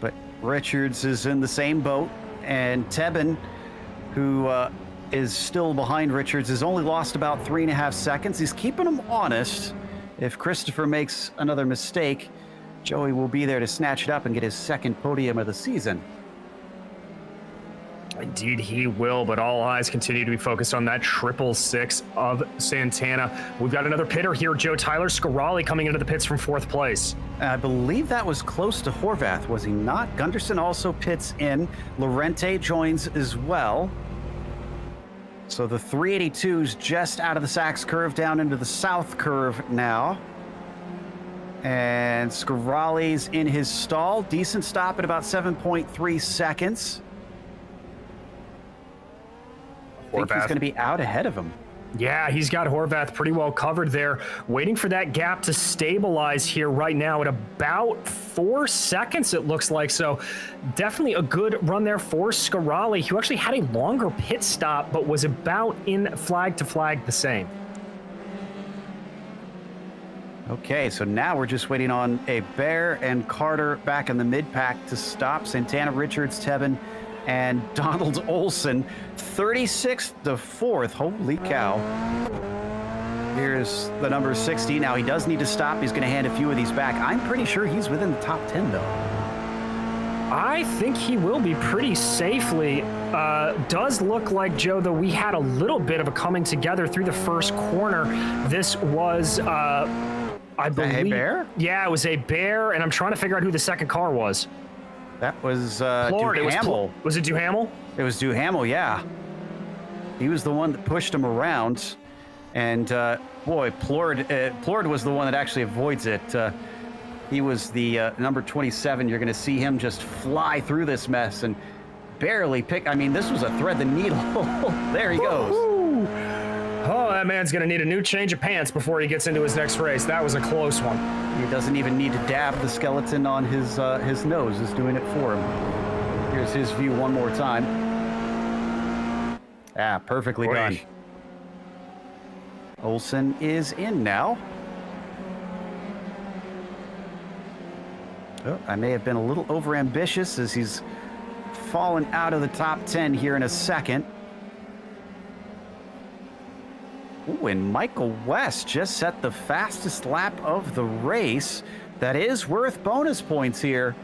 but Richards is in the same boat, and Tebben, who is still behind Richards, has only lost about 3.5 seconds. He's keeping him honest. If Christopher makes another mistake, Joey will be there to snatch it up and get his second podium of the season. Indeed he will, but all eyes continue to be focused on that 666 of Santana. We've got another pitter here, Joe. Tyler Scarali coming into the pits from 4th place. I believe that was close to Horvath, was he not? Gunderson also pits in. Lorente joins as well. So the 382's just out of the Sachs curve down into the south curve now. And Scarali's in his stall. Decent stop at about 7.3 seconds. I think he's going to be out ahead of him. Yeah, he's got Horvath pretty well covered there. Waiting for that gap to stabilize here right now at about 4 seconds, it looks like. So definitely a good run there for Scarali, who actually had a longer pit stop, but was about in flag to flag the same. Okay, so now we're just waiting on a Bear and Carter back in the mid-pack to stop. Santana, Richards, Tebben, and Donald Olson. 36th to 4th. Holy cow. Here's the number 60. Now, he does need to stop. He's going to hand a few of these back. I'm pretty sure he's within the top 10, though. I think he will be pretty safely. Does look like, Joe, though, we had a little bit of a coming together through the first corner. This was, I believe... A Bear? Yeah, it was a Bear, and I'm trying to figure out who the second car was. That was Duhamel. Was it Duhamel? It was Duhamel, yeah. He was the one that pushed him around. And, boy, Plord was the one that actually avoids it. He was the number 27. You're going to see him just fly through this mess and barely pick. I mean, this was a thread the needle. There he goes. Woo-hoo. Oh, that man's going to need a new change of pants before he gets into his next race. That was a close one. He doesn't even need to dab the skeleton on his nose. Is doing it for him. Here's his view one more time. Ah, perfectly done. Olsen is in now. Oh, I may have been a little overambitious as he's fallen out of the top 10 here in a second. Ooh, and Michael West just set the fastest lap of the race. That is worth bonus points here.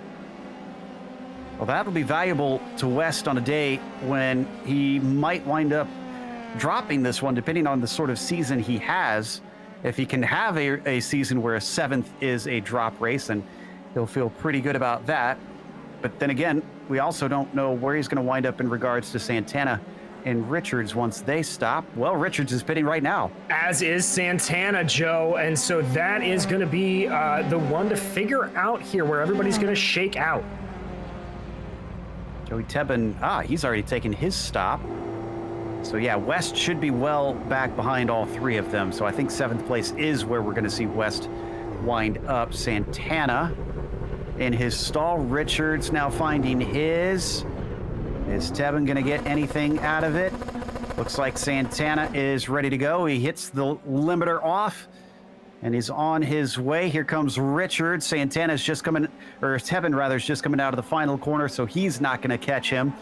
Well, that'll be valuable to West on a day when he might wind up dropping this one, depending on the sort of season he has. If he can have a season where a 7th is a drop race, and he'll feel pretty good about that. But then again, we also don't know where he's going to wind up in regards to Santana and Richards once they stop. Well, Richards is pitting right now. As is Santana, Joe. And so that is going to be the one to figure out here where everybody's going to shake out. Joey Tebben, he's already taken his stop. So yeah, West should be well back behind all three of them. So I think 7th place is where we're going to see West wind up. Santana in his stall. Richards now finding his. Is Tebben going to get anything out of it? Looks like Santana is ready to go. He hits the limiter off and he's on his way. Here comes Richards. Santana's just coming, or Tebben rather, is just coming out of the final corner, so he's not going to catch him.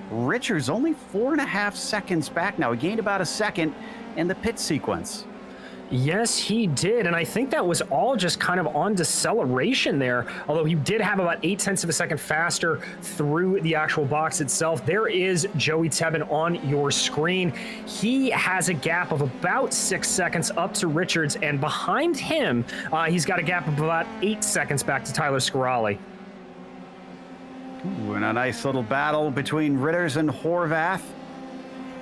Richards only 4.5 seconds back now. He gained about a second in the pit sequence. Yes, he did, and I think that was all just kind of on deceleration there, although he did have about 0.8 of a second faster through the actual box itself. There is Joey Tebben on your screen. He has a gap of about 6 seconds up to Richards, and behind him, he's got a gap of about 8 seconds back to Tyler Scarali. Ooh, and a nice little battle between Ritters and Horvath.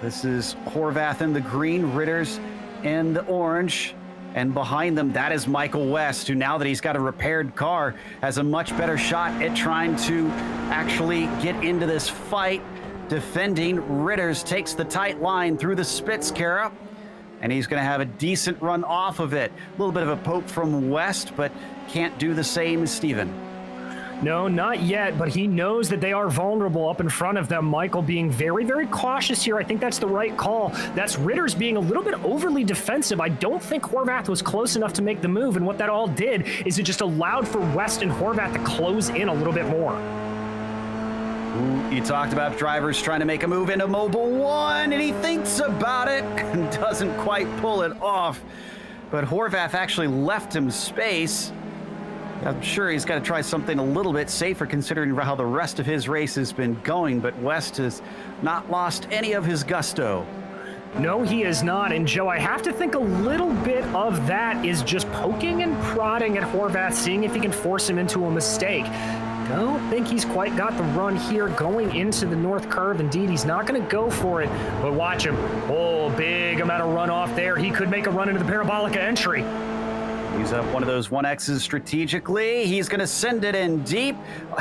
This is Horvath in the green, Ritters in the orange, and behind them, that is Michael West, who now that he's got a repaired car, has a much better shot at trying to actually get into this fight. Defending, Ritters takes the tight line through the Spitzkara, and he's going to have a decent run off of it. A little bit of a poke from West, but can't do the same as Steven. No, not yet, but he knows that they are vulnerable up in front of them. Michael being very, very cautious here. I think that's the right call. That's Ritters being a little bit overly defensive. I don't think Horvath was close enough to make the move, and what that all did is it just allowed for West and Horvath to close in a little bit more. Ooh, you talked about drivers trying to make a move into Mobile 1, and he thinks about it and doesn't quite pull it off. But Horvath actually left him space. I'm sure he's got to try something a little bit safer considering how the rest of his race has been going, but West has not lost any of his gusto. No, he is not. And Joe, I have to think a little bit of that is just poking and prodding at Horvath, seeing if he can force him into a mistake. Don't think he's quite got the run here going into the north curve. Indeed, he's not going to go for it, but watch him. Oh, big amount of runoff there. He could make a run into the parabolic entry. He's up one of those 1Xs strategically. He's going to send it in deep.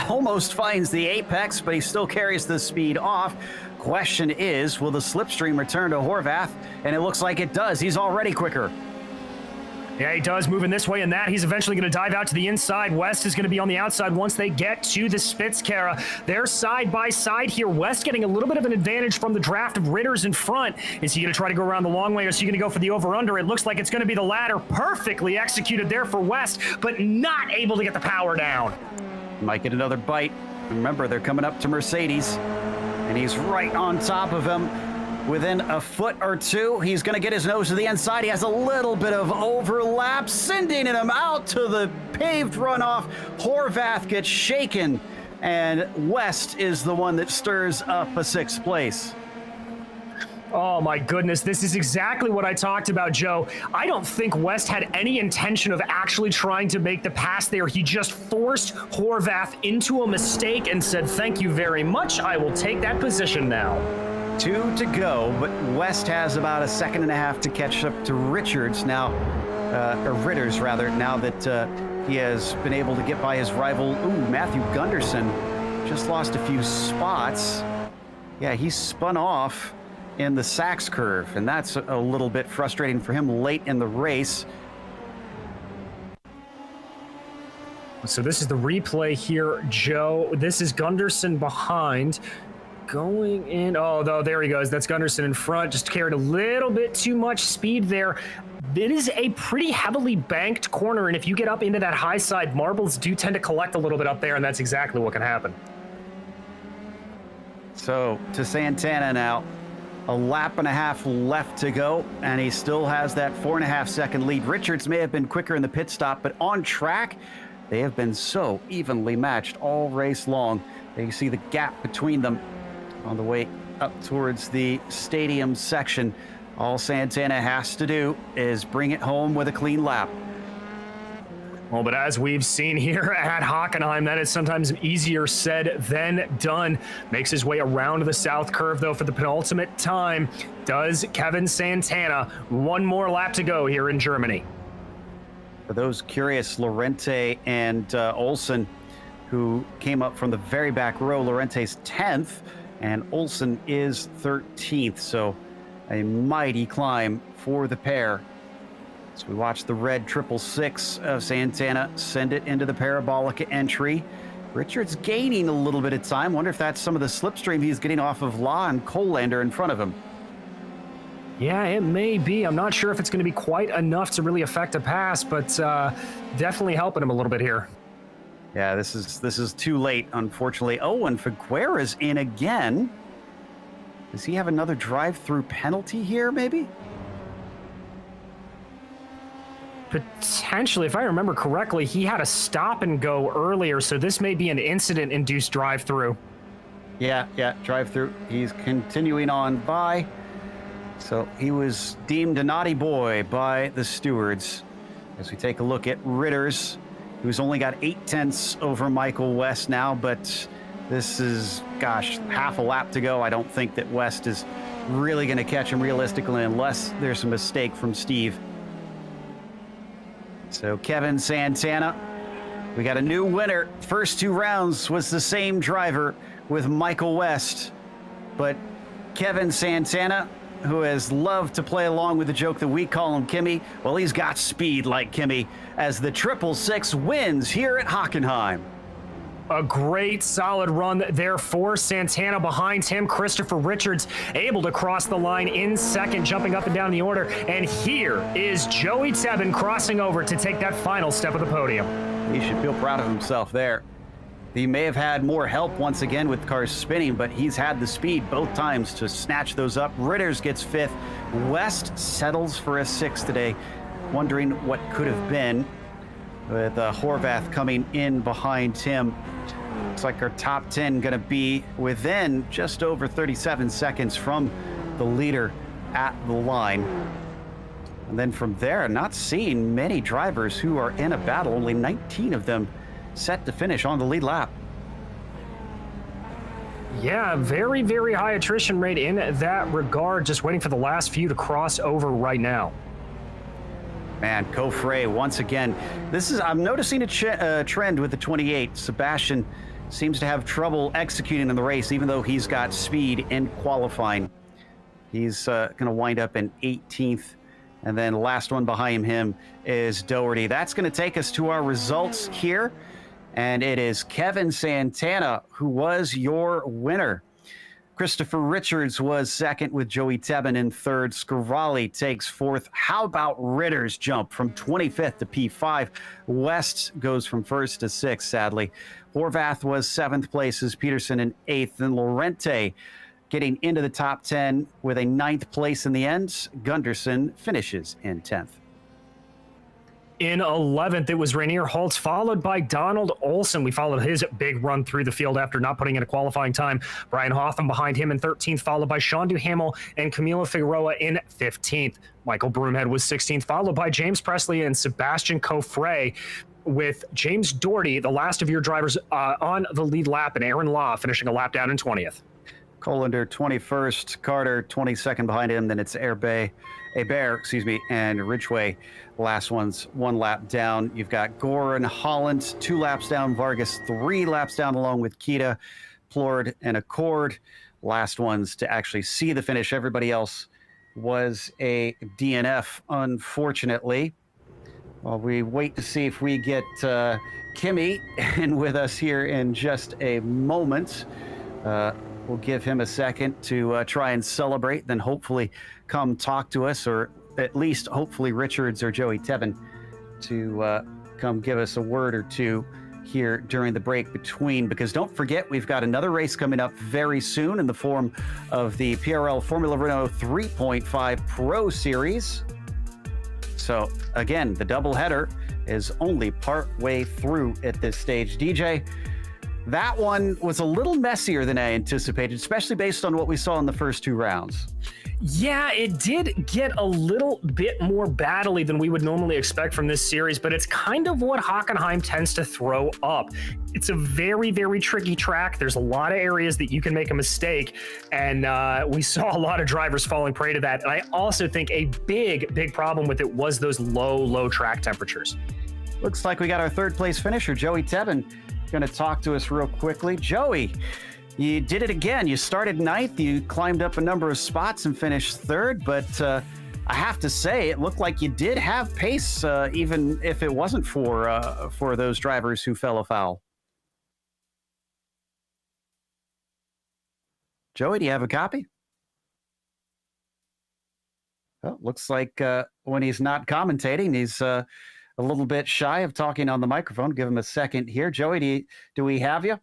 Almost finds the apex, but he still carries the speed off. Question is, will the slipstream return to Horvath? And it looks like it does. He's already quicker. Yeah, he does, moving this way and that. He's eventually going to dive out to the inside. West is going to be on the outside once they get to the Spitzkehre. They're side by side here. West getting a little bit of an advantage from the draft of Ritter's in front. Is he going to try to go around the long way, or is he going to go for the over-under? It looks like it's going to be the latter. Perfectly executed there for West, but not able to get the power down. Might get another bite. Remember, they're coming up to Mercedes, and he's right on top of him. Within a foot or two, he's going to get his nose to the inside. He has a little bit of overlap, sending him out to the paved runoff. Horvath gets shaken, and West is the one that stirs up a sixth place. Oh my goodness, this is exactly what I talked about, Joe. I don't think West had any intention of actually trying to make the pass there. He just forced Horvath into a mistake and said, "Thank you very much, I will take that position now." 2 to go, but West has about a second and a half to catch up to Richards now, or Ritter's rather, now that he has been able to get by his rival. Matthew Gunderson just lost a few spots. Yeah, he spun off in the Sachs curve, and that's a little bit frustrating for him late in the race. So this is the replay here, Joe. This is Gunderson behind. Going in, oh, there he goes. That's Gunderson in front. Just carried a little bit too much speed there. It is a pretty heavily banked corner, and if you get up into that high side, marbles do tend to collect a little bit up there, and that's exactly what can happen. So to Santana now, a lap and a half left to go, and he still has that 4.5 second lead. Richards may have been quicker in the pit stop, but on track, they have been so evenly matched all race long. You see the gap between them on the way up towards the stadium section. All Santana has to do is bring it home with a clean lap. Well, but as we've seen here at Hockenhiem, that is sometimes easier said than done. Makes his way around the south curve, though, for the penultimate time. Does Kevin Santana. One more lap to go here in Germany. For those curious, Lorente and Olsen, who came up from the very back row, Lorente's 10th, and Olsen is 13th, so a mighty climb for the pair. So we watch the red 666 of Santana send it into the parabolic entry. Richards gaining a little bit of time. Wonder if that's some of the slipstream he's getting off of Law and Colander in front of him. Yeah, it may be. I'm not sure if it's going to be quite enough to really affect a pass, but definitely helping him a little bit here. Yeah, this is too late, unfortunately. Oh, and Figueroa's in again. Does he have another drive-through penalty here, maybe? Potentially, if I remember correctly, he had a stop and go earlier, so this may be an incident-induced drive-through. Yeah, drive-through. He's continuing on by. So he was deemed a naughty boy by the stewards. As we take a look at Ritter's, who's only got 0.8 over Michael West now, but this is, gosh, half a lap to go. I don't think that West is really going to catch him realistically unless there's a mistake from Steve. So Kevin Santana, we got a new winner. First 2 rounds was the same driver with Michael West, but Kevin Santana, who has loved to play along with the joke that we call him Kimmy, well, he's got speed like Kimmy, as the 666 wins here at Hockenhiem. A great solid run there for Santana. Behind him, Christopher Richards able to cross the line in second, jumping up and down the order. And here is Joey Tebben crossing over to take that final step of the podium. He should feel proud of himself there. He may have had more help once again with cars spinning, but he's had the speed both times to snatch those up. Ritters gets 5th. West settles for a 6th today, wondering what could have been, with Horvath coming in behind him. Looks like our top 10 going to be within just over 37 seconds from the leader at the line. And then from there, not seeing many drivers who are in a battle, only 19 of them set to finish on the lead lap. Yeah, very, very high attrition rate in that regard. Just waiting for the last few to cross over right now. Man, Coffre once again. I'm noticing a trend with the 28. Sebastian seems to have trouble executing in the race, even though he's got speed in qualifying. He's going to wind up in 18th And then last one behind him is Doherty. That's going to take us to our results here. And it is Kevin Santana who was your winner. Christopher Richards was second with Joey Tebben in third. Scavalli takes fourth. How about Ritter's jump from 25th to P5? West goes from first to sixth, sadly. Horvath was seventh places, Peterson in eighth, and Lorente getting into the top 10 with a ninth place in the end. Gunderson finishes in 10th. In 11th, it was Rainier Holtz, followed by Donald Olson. We followed his big run through the field after not putting in a qualifying time. Brian Hoffman behind him in 13th, followed by Sean Duhamel and Camilo Figueroa in 15th. Michael Broomhead was 16th, followed by James Presley and Sebastian Coffray, with James Doherty, the last of your drivers, on the lead lap, and Aaron Law finishing a lap down in 20th. Colander 21st, Carter 22nd behind him. Then it's Hebert, and Ridgway. Last one's one lap down. You've got Gore and Holland 2 laps down, Vargas 3 laps down, along with Kita, Plord, and Accord. Last ones to actually see the finish. Everybody else was a DNF, unfortunately. While we wait to see if we get Kimmy in with us here in just a moment. We'll give him a second to try and celebrate, then hopefully come talk to us, or at least hopefully Richards or Joey Tebben to come give us a word or two here during the break between, because don't forget, we've got another race coming up very soon in the form of the PRL Formula Renault 3.5 Pro Series. So again, the doubleheader is only part way through at this stage. DJ, that one was a little messier than I anticipated, especially based on what we saw in the first 2 rounds. Yeah, it did get a little bit more battly than we would normally expect from this series, but it's kind of what Hockenhiem tends to throw up. It's a very, very tricky track. There's a lot of areas that you can make a mistake, and we saw a lot of drivers falling prey to that. And I also think a big problem with it was those low track temperatures. Looks like we got our third place finisher, Joey Tebben, going to talk to us real quickly. Joey, you did it again. You started 9th, you climbed up a number of spots and finished 3rd, but I have to say, it looked like you did have pace, even if it wasn't for those drivers who fell afoul. Joey, do you have a copy? Well, looks like when he's not commentating, he's a little bit shy of talking on the microphone. Give him a second here. Joey, do we have you?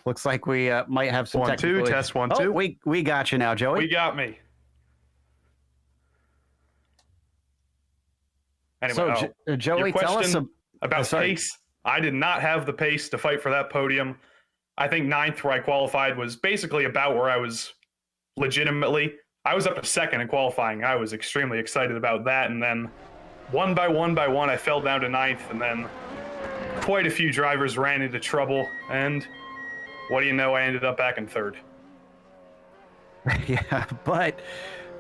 Looks like we might have some 1 2 test 1 2. We got you now, Joey. We got me. Anyway, so Joey, tell us about pace. I did not have the pace to fight for that podium. I think 9th, where I qualified, was basically about where I was legitimately. I was up to 2nd in qualifying. I was extremely excited about that, and then one by one, I fell down to 9th, and then quite a few drivers ran into trouble, and what do you know, I ended up back in 3rd. Yeah, but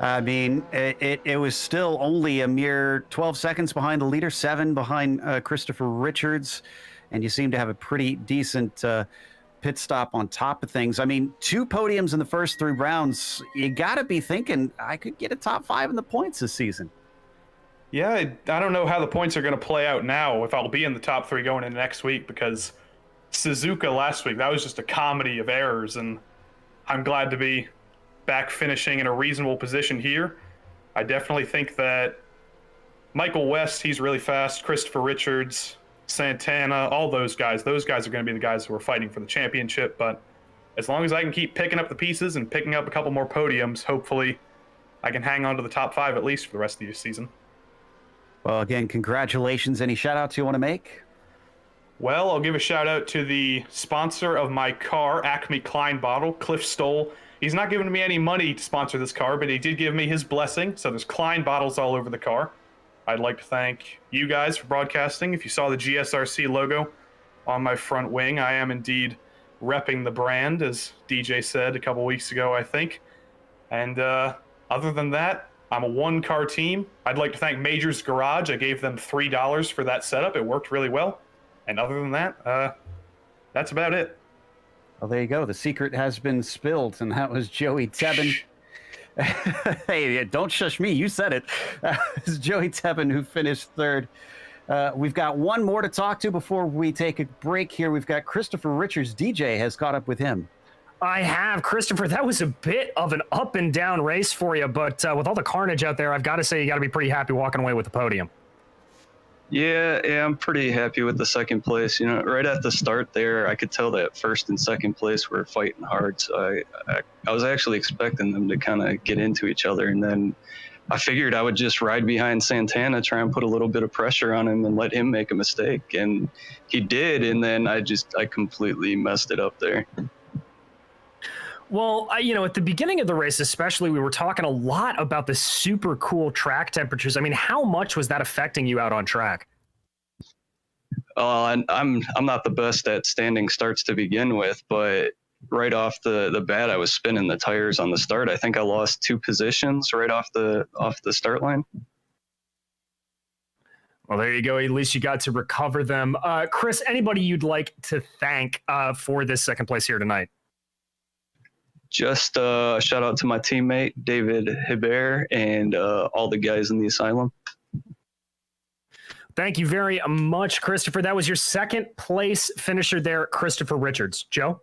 I mean, it was still only a mere 12 seconds behind the leader, 7 behind Christopher Richards, and you seem to have a pretty decent pit stop on top of things. I mean, 2 podiums in the first 3 rounds. You got to be thinking, I could get a top 5 in the points this season. Yeah, I don't know how the points are going to play out now, if I'll be in the top 3 going into next week, because Suzuka last week, that was just a comedy of errors, and I'm glad to be back finishing in a reasonable position here. I definitely think that Michael West, he's really fast. Christopher Richards, Santana, all those guys are going to be the guys who are fighting for the championship. But as long as I can keep picking up the pieces and picking up a couple more podiums, hopefully I can hang on to the top 5 at least for the rest of the season. Well, again, congratulations. Any shout outs you want to make? Well, I'll give a shout out to the sponsor of my car, Acme Klein Bottle, Cliff Stoll. He's not giving me any money to sponsor this car, but he did give me his blessing. So there's Klein bottles all over the car. I'd like to thank you guys for broadcasting. If you saw the GSRC logo on my front wing, I am indeed repping the brand, as DJ said a couple weeks ago, I think. And other than that, I'm a 1-car team. I'd like to thank Major's Garage. I gave them $3 for that setup. It worked really well. And other than that, that's about it. Well, there you go. The secret has been spilled, and that was Joey Tebben. Hey, don't shush me. You said it. It's Joey Tebben who finished third. We've got one more to talk to before we take a break here. We've got Christopher Richards. DJ has caught up with him. I have, Christopher. That was a bit of an up and down race for you, but with all the carnage out there, I've got to say you got to be pretty happy walking away with the podium. Yeah, I'm pretty happy with the second place. You know, right at the start there, I could tell that first and second place were fighting hard. So I was actually expecting them to kind of get into each other, and then I figured I would just ride behind Santana, try and put a little bit of pressure on him and let him make a mistake, and he did. And then I completely messed it up there. Well, at the beginning of the race, especially, we were talking a lot about the super cool track temperatures. I mean, how much was that affecting you out on track? I'm not the best at standing starts to begin with, but right off the bat, I was spinning the tires on the start. I think I lost 2 positions right off the start line. Well, there you go. At least you got to recover them. Chris, anybody you'd like to thank for this second place here tonight? Just a shout out to my teammate, David Hebert, and all the guys in the asylum. Thank you very much, Christopher. That was your second place finisher there, Christopher Richards. Joe?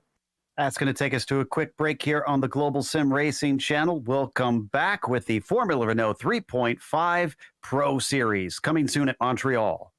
That's going to take us to a quick break here on the Global Sim Racing channel. We'll come back with the Formula Renault 3.5 Pro Series coming soon at Montreal.